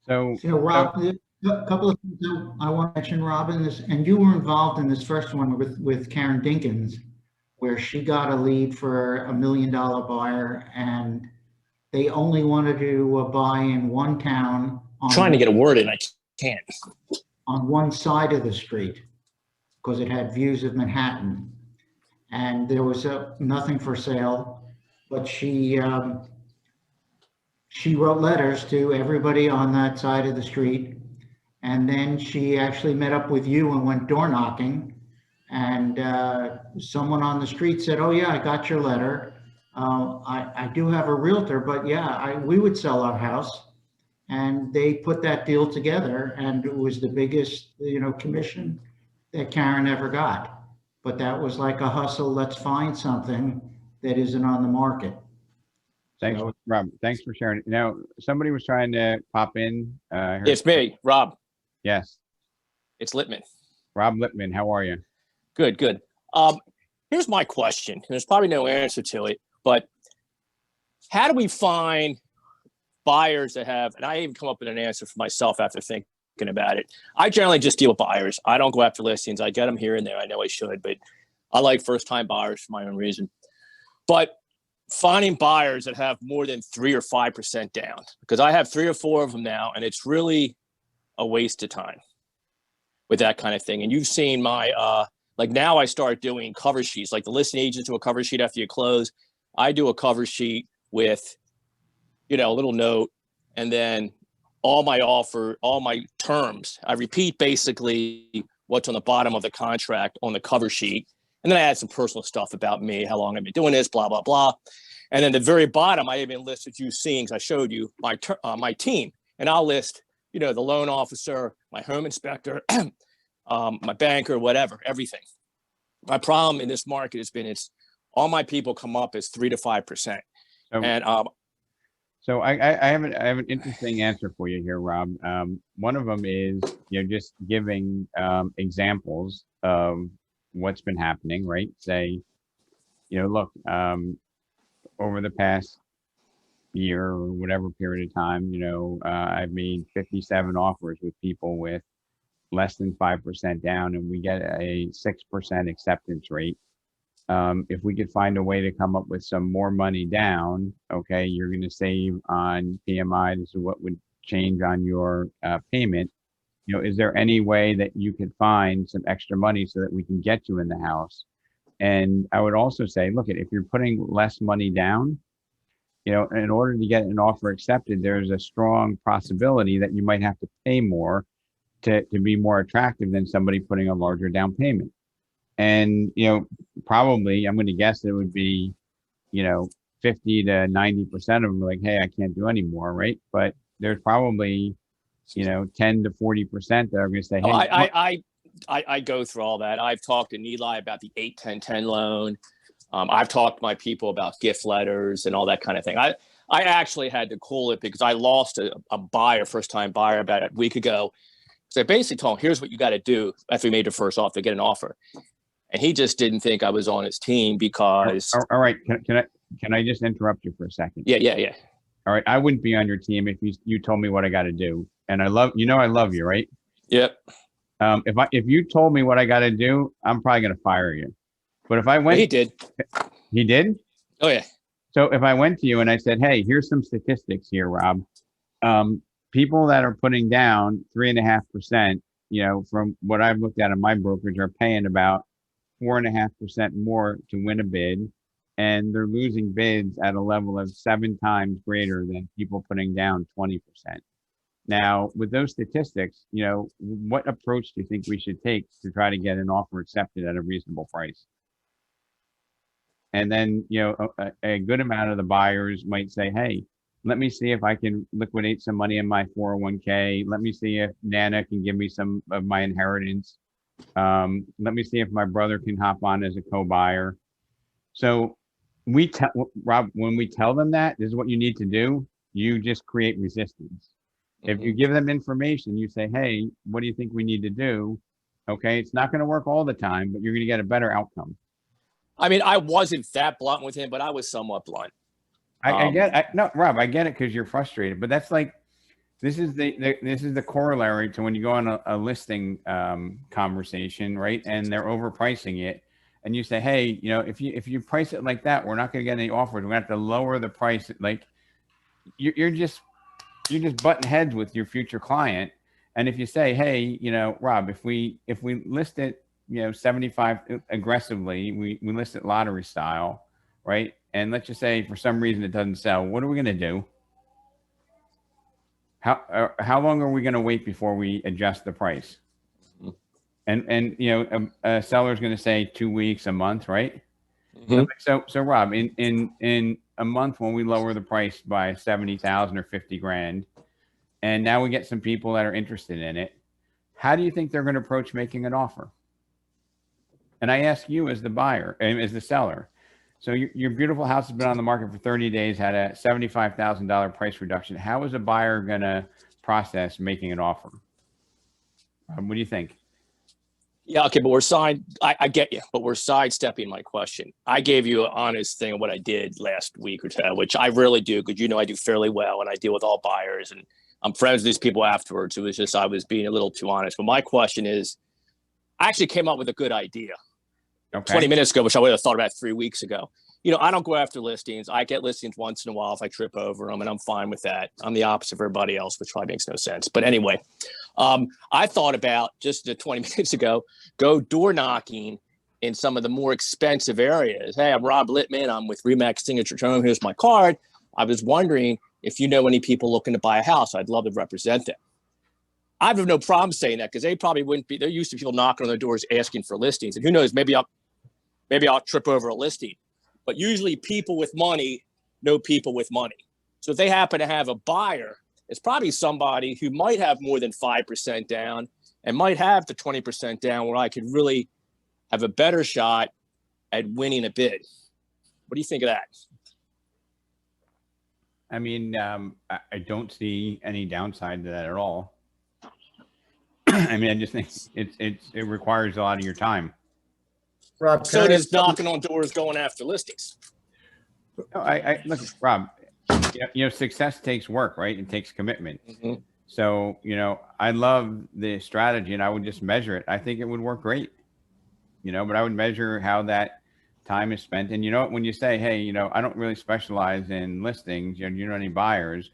So,
Rob, a couple of things I want to mention, Robin, and you were involved in this first one with Karen Dinkins, where she got a lead for $1 million buyer, and they only wanted to buy in one town.
Trying to get a word in, I can't.
On one side of the street, because it had views of Manhattan, and there was nothing for sale. But she wrote letters to everybody on that side of the street, and then she actually met up with you and went door knocking. And someone on the street said, "Oh yeah, I got your letter. I do have a realtor, but yeah, we would sell our house." And they put that deal together, and it was the biggest, commission that Karen ever got. But that was like a hustle. Let's find something that isn't on the market.
Thanks, Rob. Thanks for sharing. Somebody was trying to pop in.
It's me, Rob.
Yes.
It's Littman.
Rob Littman, how are you?
Good. Here's my question. There's probably no answer to it, but how do we find buyers that have, and I even come up with an answer for myself after thinking about it. I generally just deal with buyers. I don't go after listings. I get them here and there. I know I should, but I like first-time buyers for my own reason. But finding buyers that have more than 3 or 5% down, because I have 3 or 4 of them now, and it's really a waste of time with that kind of thing. And you've seen my, like now I start doing cover sheets, like the listing agents do a cover sheet after you close. I do a cover sheet with, you know, a little note, and then all my offer, all my terms. I repeat basically what's on the bottom of the contract on the cover sheet. And then I add some personal stuff about me, how long I've been doing this, blah, blah, blah. And then the very bottom, I even list, as you've seen, because I showed you my team. And I'll list, you know, the loan officer, my home inspector, my banker, whatever, everything. My problem in this market has been it's all my people come up as 3 to 5%. And
so I have an interesting answer for you here, Rob. One of them is, you know, just giving examples of what's been happening, right? Say, you know, look, over the past year or whatever period of time, you know, I've made 57 offers with people with less than 5% down, and we get a 6% acceptance rate. If we could find a way to come up with some more money down, okay, you're going to save on PMI. This is what would change on your payment. You know, is there any way that you could find some extra money so that we can get you in the house? And I would also say, look, if you're putting less money down, you know, in order to get an offer accepted, there's a strong possibility that you might have to pay more to be more attractive than somebody putting a larger down payment. And, you know, probably, I'm going to guess it would be, you know, 50 to 90% of them are like, hey, I can't do any more, right? But there's probably, you know, 10 to 40% that are going to say, hey,
I go through all that. I've talked to Eli about the 8-10-10 loan. I've talked to my people about gift letters and all that kind of thing. I actually had to call it because I lost a buyer, first-time buyer, about a week ago. So I basically told him, here's what you got to do after we made the first offer to get an offer. And he just didn't think I was on his team because.
All right. Can I just interrupt you for a second?
Yeah.
All right. I wouldn't be on your team if you told me what I got to do. And I love you, right?
Yep.
If you told me what I got to do, I'm probably going to fire you. But if I went,
he did.
He did?
Oh yeah.
So if I went to you and I said, hey, here's some statistics here, Rob. People that are putting down 3.5%, you know, from what I've looked at in my brokerage, are paying about 4.5% more to win a bid, and they're losing bids at a level of 7 times greater than people putting down 20%. Now, with those statistics, you know, what approach do you think we should take to try to get an offer accepted at a reasonable price? And then, you know, a good amount of the buyers might say, hey, let me see if I can liquidate some money in my 401k. Let me see if Nana can give me some of my inheritance. Let me see if my brother can hop on as a co-buyer. So we tell Rob, when we tell them that, this is what you need to do, you just create resistance. If you give them information, you say, hey, what do you think we need to do? Okay, it's not going to work all the time, but you're going to get a better outcome.
I mean, I wasn't that blunt with him, but I was somewhat blunt.
No, Rob, I get it because you're frustrated, but that's like, this is the corollary to when you go on a listing conversation, right? And they're overpricing it, and you say, hey, you know, if you price it like that, we're not going to get any offers. We're going to have to lower the price. Like you're just butting heads with your future client. And if you say, hey, you know, Rob, if we list it, you know, 75 aggressively, we list it lottery style, right? And let's just say for some reason it doesn't sell. What are we going to do? How long are we going to wait before we adjust the price? And you know, a seller's going to say 2 weeks, a month, right? So Rob, in a month, when we lower the price by 70,000 or 50 grand, and now we get some people that are interested in it, how do you think they're going to approach making an offer? And I ask you as the buyer, as the seller. So your beautiful house has been on the market for 30 days, had a $75,000 price reduction. How is a buyer going to process making an offer? What do you think?
Yeah, okay, but we're side. I get you, but we're sidestepping my question. I gave you an honest thing of what I did last week or two, which I really do, because I do fairly well, and I deal with all buyers, and I'm friends with these people afterwards. It was just I was being a little too honest. But my question is, I actually came up with a good idea 20 minutes ago, which I would have thought about 3 weeks ago. I don't go after listings. I get listings once in a while if I trip over them, and I'm fine with that. I'm the opposite of everybody else, which probably makes no sense. But anyway, I thought about just 20 minutes ago, go door knocking in some of the more expensive areas. Hey, I'm Rob Littman. I'm with Remax Signature Home. Here's my card. I was wondering if you know any people looking to buy a house. I'd love to represent them. I have no problem saying that because they probably wouldn't be. They're used to people knocking on their doors asking for listings, and who knows? Maybe I'll trip over a listing. But usually people with money know people with money. So if they happen to have a buyer, it's probably somebody who might have more than 5% down and might have the 20% down where I could really have a better shot at winning a bid. What do you think of that?
I mean, I don't see any downside to that at all. I mean, I just think it requires a lot of your time.
Rob,
so does knocking on doors, going after listings.
No, I look, Rob, success takes work, right? It takes commitment.
Mm-hmm.
So, I love the strategy and I would just measure it. I think it would work great, but I would measure how that time is spent. And when you say, hey, I don't really specialize in listings, you know any buyers.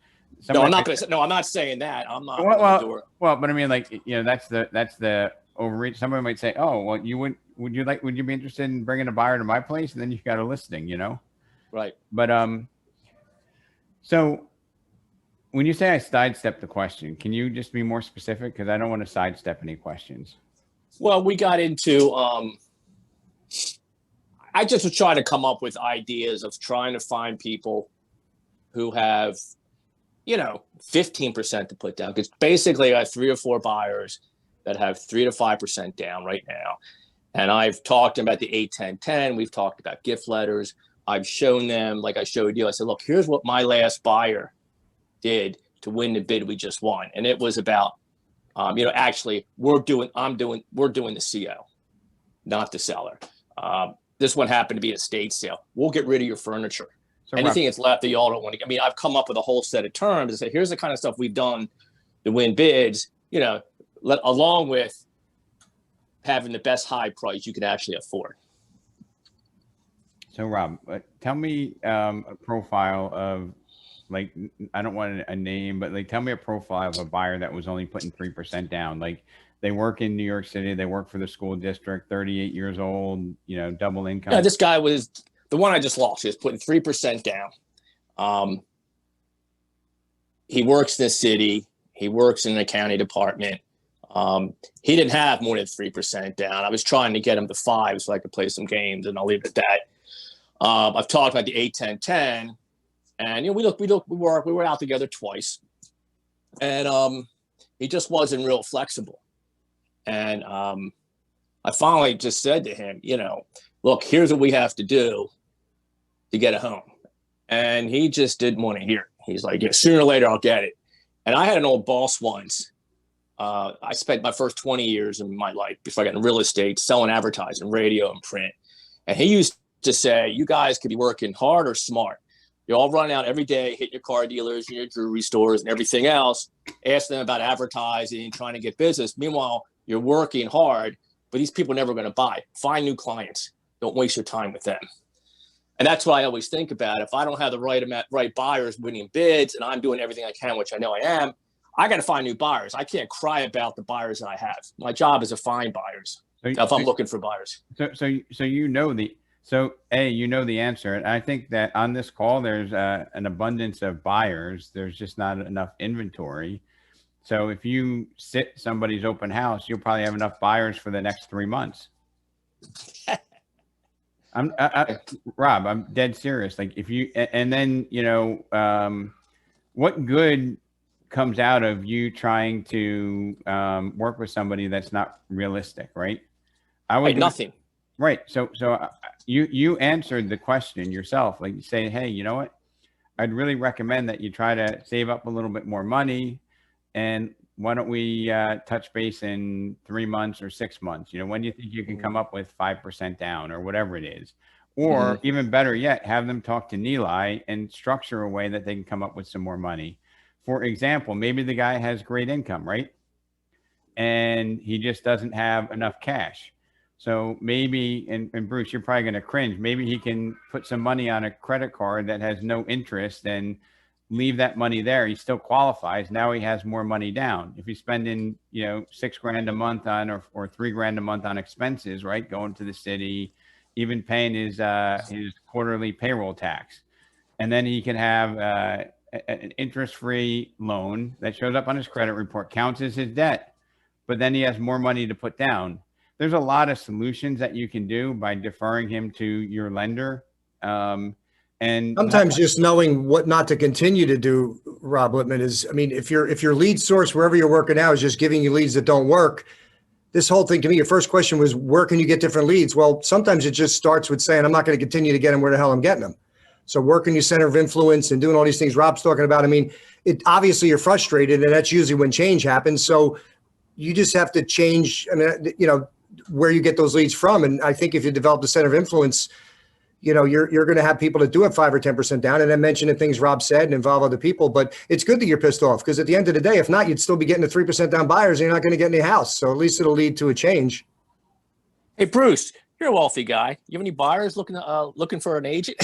No, I'm not saying that. I'm not.
Well, but I mean, that's the overreach. Somebody might say, oh, well, would you be interested in bringing a buyer to my place? And then you got a listing,
Right.
But, so when you say I sidestep the question, can you just be more specific? Because I don't want to sidestep any questions.
Well, we got into, I just was trying to come up with ideas of trying to find people who have, 15% to put down. Because basically I have 3 or 4 buyers that have 3 to 5% down right now. And I've talked about the 8-10-10. We've talked about gift letters. I've shown them, like I showed you, I said, look, here's what my last buyer did to win the bid we just won. And it was about, actually we're doing the CO, not the seller. This one happened to be a estate sale. We'll get rid of your furniture. So anything that's left that y'all don't want to, I've come up with a whole set of terms and say, here's the kind of stuff we've done to win bids, along with having the best high price you can actually afford.
So Rob, tell me a profile of, I don't want a name, but tell me a profile of a buyer that was only putting 3% down. They work in New York City, they work for the school district, 38 years old, double income.
Yeah, this guy was the one I just lost. He was putting 3% down. He works in the city. He works in the county department. He didn't have more than 3% down. I was trying to get him to 5 so I could play some games, and I'll leave it at that. I've talked about the 8-10-10, and we were out together twice, and he just wasn't real flexible. And I finally just said to him, look, here's what we have to do to get a home. And he just didn't want to hear it. He's like, sooner or later I'll get it. And I had an old boss once. I spent my first 20 years of my life before I got in real estate selling advertising, radio and print. And he used to say, you guys could be working hard or smart. You all run out every day, hit your car dealers and your jewelry stores and everything else, ask them about advertising, trying to get business. Meanwhile, you're working hard, but these people are never going to buy. Find new clients. Don't waste your time with them. And that's what I always think about. If I don't have the right buyers winning bids and I'm doing everything I can, which I know I am, I got to find new buyers. I can't cry about the buyers that I have. My job is to find buyers if I'm looking for buyers.
So you know the answer. And I think that on this call, there's an abundance of buyers. There's just not enough inventory. So if you sit somebody's open house, you'll probably have enough buyers for the next 3 months. Rob, I'm dead serious. If you, and then, what good comes out of you trying to work with somebody that's not realistic, right?
Nothing.
Right. So you answered the question yourself. You say, hey, you know what? I'd really recommend that you try to save up a little bit more money and why don't we touch base in 3 months or 6 months? You know, when do you think you can come up with 5% down or whatever it is? Or even better yet, have them talk to Neeli and structure a way that they can come up with some more money. For example, maybe the guy has great income, right? And he just doesn't have enough cash. So maybe, and Bruce, you're probably going to cringe, maybe he can put some money on a credit card that has no interest and leave that money there. He still qualifies. Now he has more money down. If he's spending, you know, $6,000 a month on, or $3,000 a month on expenses, right? Going to the city, even paying his quarterly payroll tax. And then he can have an interest-free loan that shows up on his credit report, counts as his debt, but then he has more money to put down. There's a lot of solutions that you can do by deferring him to your lender. And
sometimes just knowing what not to continue to do, Rob Lippman, is, I mean, if your lead source, wherever you're working now, is just giving you leads that don't work, this whole thing, to me, your first question was, where can you get different leads? Well, sometimes it just starts with saying, I'm not going to continue to get them where the hell I'm getting them. So working your center of influence and doing all these things Rob's talking about. I mean, obviously you're frustrated, and that's usually when change happens. So you just have to change, I mean, you know, where you get those leads from. And I think if you develop the center of influence, you know, you're going to have people that do have 5 or 10% down, and then mention the things Rob said and involve other people. But it's good that you're pissed off, because at the end of the day, if not, you'd still be getting the 3% down buyers, and you're not going to get any house. So at least it'll lead to a change.
Hey, Bruce, you're a wealthy guy. You have any buyers looking for an agent?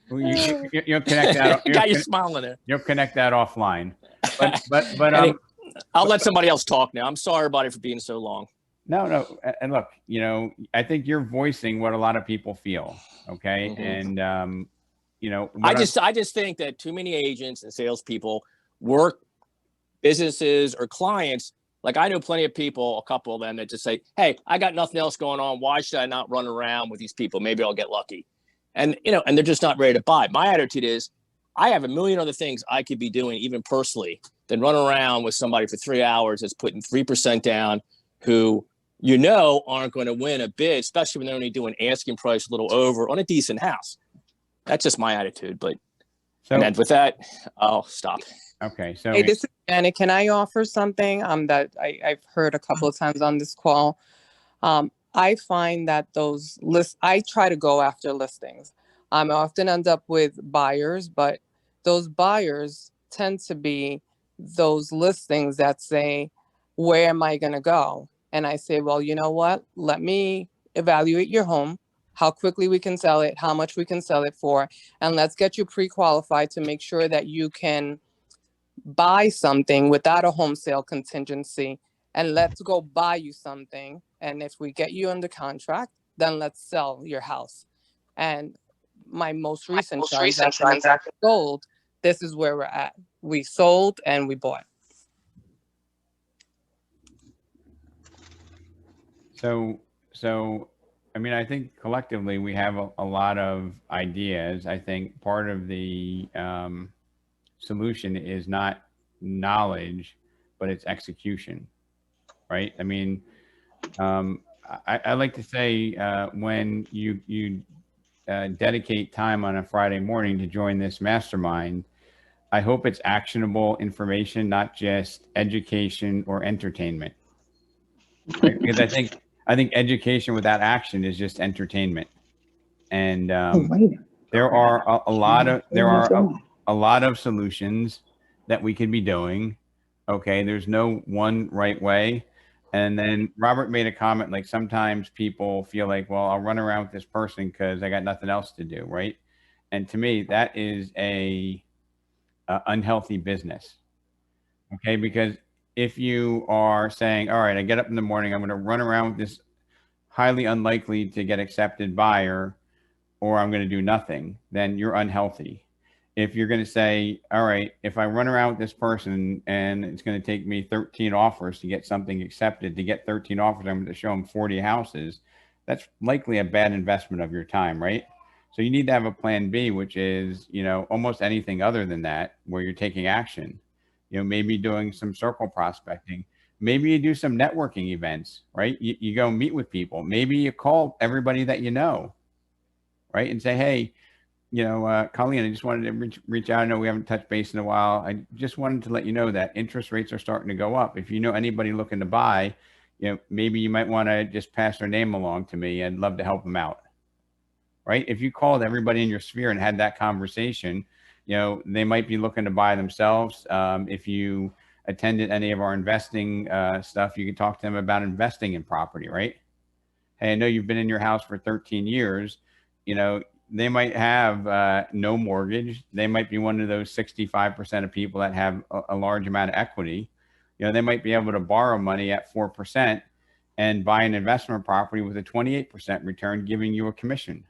Well, you'll connect that.
Got you smiling there.
You'll connect that offline. But
I'll let somebody else talk now. I'm sorry, everybody, for being so long.
No. And look, you know, I think you're voicing what a lot of people feel. Okay. And, you know,
I just think that too many agents and salespeople work businesses or clients. Like, I know plenty of people, a couple of them, that just say, hey, I got nothing else going on. Why should I not run around with these people? Maybe I'll get lucky. And, you know, and they're just not ready to buy. My attitude is, I have a million other things I could be doing, even personally, than run around with somebody for 3 hours that's putting 3% down, who, you know, aren't going to win a bid, especially when they're only doing asking price a little over on a decent house. That's just my attitude. But and with that, I'll stop.
Okay. So
hey, this is Janet. Can I offer something that I've heard a couple of times on this call? I find that those lists, I try to go after listings. I often end up with buyers, but those buyers tend to be those listings that say, where am I going to go? And I say, well, you know what? Let me evaluate your home, how quickly we can sell it, how much we can sell it for, and let's get you pre-qualified to make sure that you can buy something without a home sale contingency, and let's go buy you something. And if we get you under contract, then let's sell your house. And my most recent transaction sold, this is where we're at. We sold and we bought.
So, I mean, I think collectively we have a lot of ideas. I think part of the solution is not knowledge, but it's execution, right? I mean, I like to say when you dedicate time on a Friday morning to join this mastermind, I hope it's actionable information, not just education or entertainment. Right? Because I think education without action is just entertainment. And there are a lot of solutions that we could be doing. Okay, there's no one right way. And then Robert made a comment, like, sometimes people feel like, well, I'll run around with this person because I got nothing else to do, right? And to me, that is a unhealthy business. Okay, because if you are saying, all right, I get up in the morning, I'm going to run around with this highly unlikely to get accepted buyer, or I'm going to do nothing, then you're unhealthy. If you're going to say, all right, if I run around with this person and it's going to take me 13 offers to get something accepted, to get 13 offers, I'm going to show them 40 houses, that's likely a bad investment of your time, right? So you need to have a plan B, which is, you know, almost anything other than that, where you're taking action. You know, maybe doing some circle prospecting. Maybe you do some networking events, right? You go meet with people. Maybe you call everybody that you know, right? And say, hey, Colleen, I just wanted to reach out. I know we haven't touched base in a while. I just wanted to let you know that interest rates are starting to go up. If you know anybody looking to buy, maybe you might want to just pass their name along to me. I'd love to help them out. Right? If you called everybody in your sphere and had that conversation, they might be looking to buy themselves. If you attended any of our investing stuff, you could talk to them about investing in property, right? Hey, I know you've been in your house for 13 years. They might have no mortgage. They might be one of those 65% of people that have a large amount of equity. They might be able to borrow money at 4% and buy an investment property with a 28% return, giving you a commission.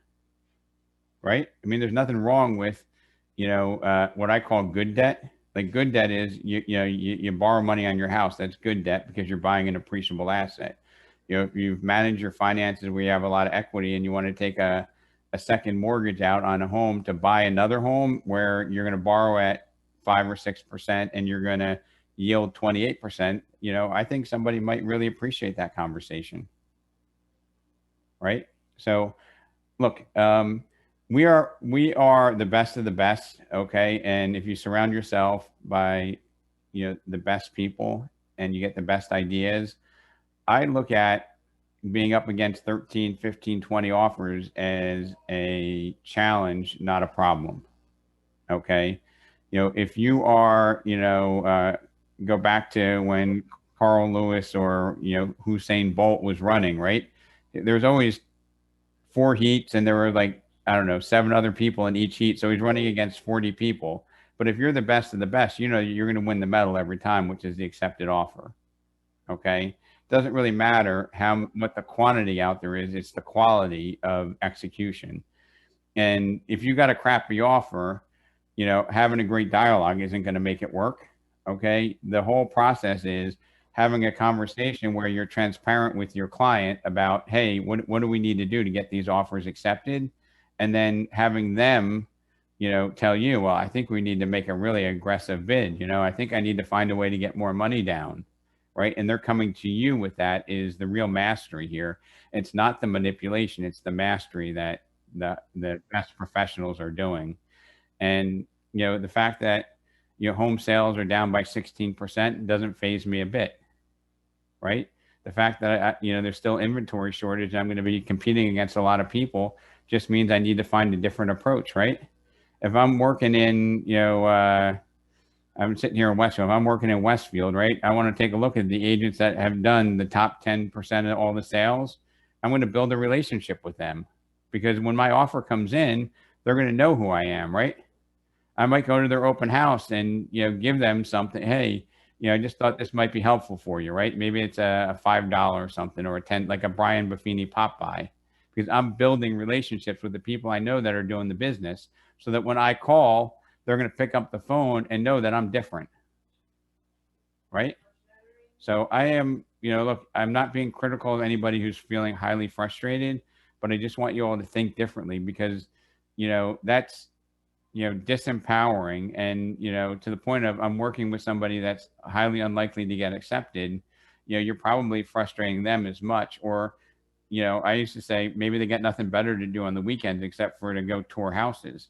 Right? I mean, there's nothing wrong with, what I call good debt. Like good debt is you borrow money on your house. That's good debt because you're buying an appreciable asset. If you've managed your finances where you have a lot of equity and you want to take a second mortgage out on a home to buy another home where you're going to borrow at 5 or 6% and you're going to yield 28%, I think somebody might really appreciate that conversation. Right? So look, we are the best of the best. Okay. And if you surround yourself by, the best people and you get the best ideas, I look at being up against 13, 15, 20 offers as a challenge, not a problem. Okay. If you are, go back to when Carl Lewis or, Usain Bolt was running, right? There's always 4 heats and there were like, I don't know, 7 other people in each heat. So he's running against 40 people. But if you're the best of the best, you're going to win the medal every time, which is the accepted offer. Okay. Doesn't really matter what the quantity out there is. It's the quality of execution. And if you got a crappy offer, having a great dialogue isn't going to make it work. Okay. The whole process is having a conversation where you're transparent with your client about, hey, what do we need to do to get these offers accepted? And then having them, tell you, well, I think we need to make a really aggressive bid. I think I need to find a way to get more money down. Right. And they're coming to you with that is the real mastery here. It's not the manipulation. It's the mastery that the best professionals are doing. And, the fact that, home sales are down by 16% doesn't faze me a bit. Right. The fact that, there's still inventory shortage. I'm going to be competing against a lot of people just means I need to find a different approach. Right. If I'm working in, I'm sitting here in Westfield. If I'm working in Westfield, right? I want to take a look at the agents that have done the top 10% of all the sales. I'm going to build a relationship with them because when my offer comes in, they're going to know who I am, right? I might go to their open house and, give them something. Hey, I just thought this might be helpful for you, right? Maybe it's a $5 or something or a 10, like a Brian Buffini pop by, because I'm building relationships with the people I know that are doing the business so that when I call, they're going to pick up the phone and know that I'm different. Right. So I am, look, I'm not being critical of anybody who's feeling highly frustrated, but I just want you all to think differently because, that's, disempowering. And, to the point of I'm working with somebody that's highly unlikely to get accepted, you're probably frustrating them as much. Or, I used to say maybe they got nothing better to do on the weekends except for to go tour houses.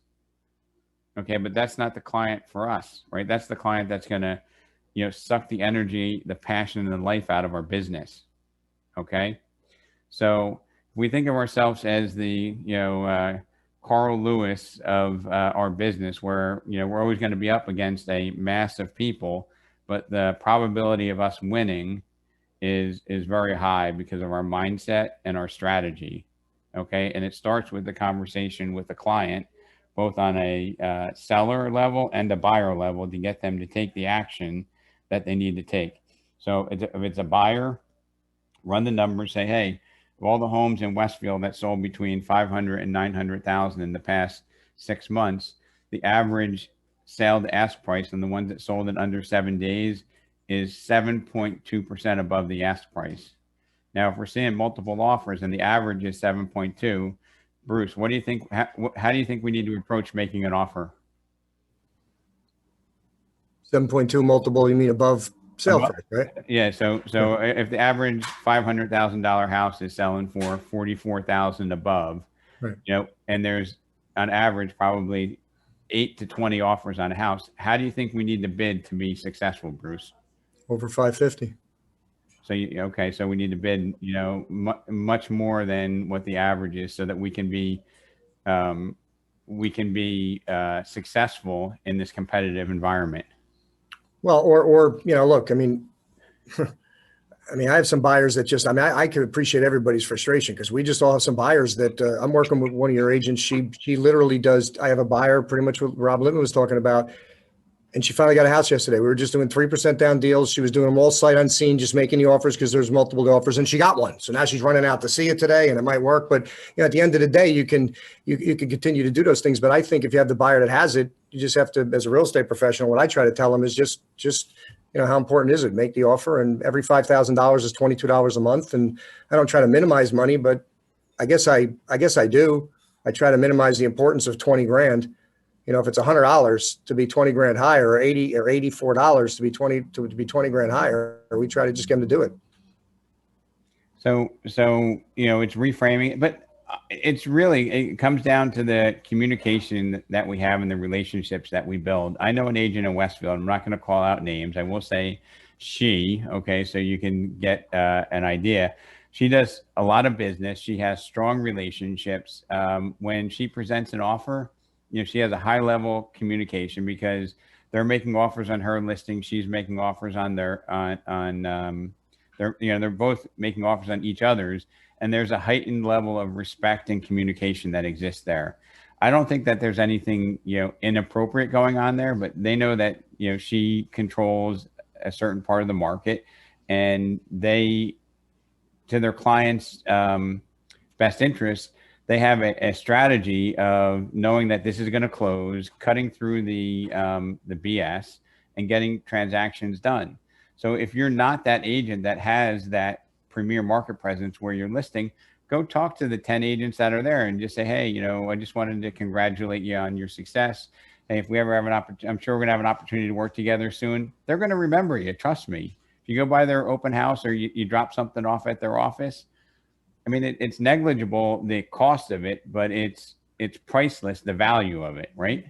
Okay, but that's not the client for us, right? That's the client that's going to, suck the energy, the passion, and the life out of our business. Okay, so if we think of ourselves as the, Carl Lewis of our business, where we're always going to be up against a mass of people, but the probability of us winning is very high because of our mindset and our strategy. Okay, and it starts with the conversation with the client, both on a seller level and a buyer level, to get them to take the action that they need to take. So if it's a buyer, run the numbers, say, hey, of all the homes in Westfield that sold between 500 and 900,000 in the past 6 months, the average sale to ask price on the ones that sold in under 7 days is 7.2% above the ask price. Now, if we're seeing multiple offers and the average is 7.2, Bruce, what do you think? How do you think we need to approach making an offer?
7.2 multiple, you mean above sale price, right?
Yeah. So if the average $500,000 house is selling for $44,000 above,
right,
and there's on average, probably 8 to 20 offers on a house. How do you think we need to bid to be successful, Bruce?
Over 550.
So okay, so we need to bid, much more than what the average is, so that we can be successful in this competitive environment.
Well, or look, I mean, I have some buyers that just, I can appreciate everybody's frustration, because we just all have some buyers that I'm working with one of your agents. She literally does. I have a buyer, pretty much what Rob Littman was talking about. And she finally got a house yesterday. We were just doing 3% down deals. She was doing them all sight unseen, just making the offers because there's multiple offers, and she got one. So now she's running out to see it today, and it might work. But at the end of the day, you can continue to do those things. But I think if you have the buyer that has it, you just have to, as a real estate professional, what I try to tell them is just how important is it? Make the offer, and every $5,000 is $22 a month. And I don't try to minimize money, but I guess I do. I try to minimize the importance of 20 grand. If it's $100 to be 20 grand higher, or $84 to be 20 grand higher, we try to just get them to do it.
So it's reframing it, but it comes down to the communication that we have and the relationships that we build. I know an agent in Westfield. I'm not going to call out names. I will say she, okay, so you can get an idea. She does a lot of business. She has strong relationships. When she presents an offer, she has a high level communication, because they're making offers on her listing. She's making offers on they're both making offers on each other's, and there's a heightened level of respect and communication that exists there. I don't think that there's anything, inappropriate going on there, but they know that, she controls a certain part of the market, and they, to their clients' best interest, they have a strategy of knowing that this is going to close, cutting through the BS, and getting transactions done. So if you're not that agent that has that premier market presence where you're listing, go talk to the 10 agents that are there and just say, hey, I just wanted to congratulate you on your success. Hey, if we ever have an opportunity, I'm sure we're going to have an opportunity to work together soon. They're going to remember you. Trust me. If you go by their open house, or you drop something off at their office, it's negligible, the cost of it, but it's priceless, the value of it, right?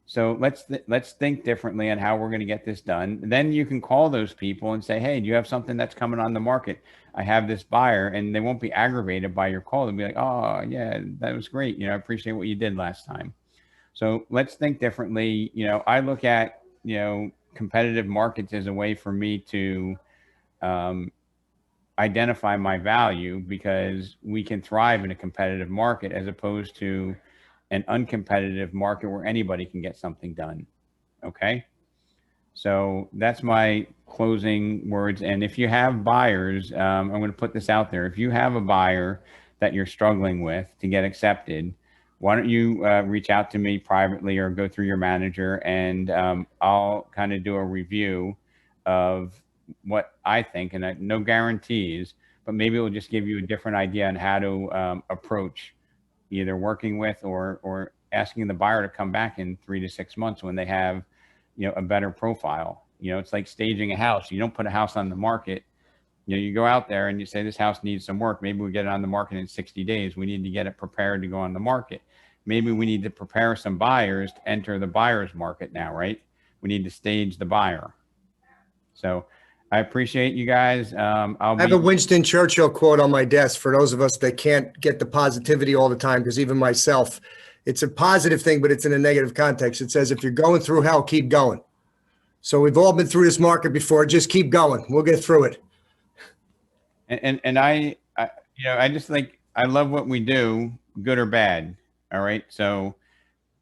So let's think differently on how we're going to get this done. Then you can call those people and say, hey, do you have something that's coming on the market? I have this buyer, and they won't be aggravated by your call. They'll be like, oh yeah, that was great. I appreciate what you did last time. So let's think differently. I look at, competitive markets as a way for me to, identify my value, because we can thrive in a competitive market as opposed to an uncompetitive market where anybody can get something done. Okay. So that's my closing words. And if you have buyers, I'm going to put this out there. If you have a buyer that you're struggling with to get accepted, why don't you reach out to me privately, or go through your manager, and I'll kind of do a review of what I think, and no guarantees, but maybe it will just give you a different idea on how to approach either working with or asking the buyer to come back in 3 to 6 months when they have, a better profile. It's like staging a house. You don't put a house on the market. You go out there and you say, this house needs some work. Maybe we get it on the market in 60 days. We need to get it prepared to go on the market. Maybe we need to prepare some buyers to enter the buyer's market now, right? We need to stage the buyer. So I appreciate you guys. I
have a Winston Churchill quote on my desk for those of us that can't get the positivity all the time, because even myself, it's a positive thing, but it's in a negative context. It says, if you're going through hell, keep going. So we've all been through this market before. Just keep going. We'll get through it.
And I just I love what we do, good or bad. All right. So,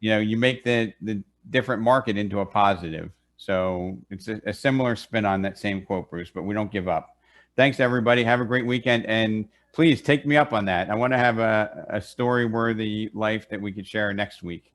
you make the different market into a positive. So it's a similar spin on that same quote, Bruce, but we don't give up. Thanks, everybody. Have a great weekend. And please take me up on that. I want to have a story-worthy life that we could share next week.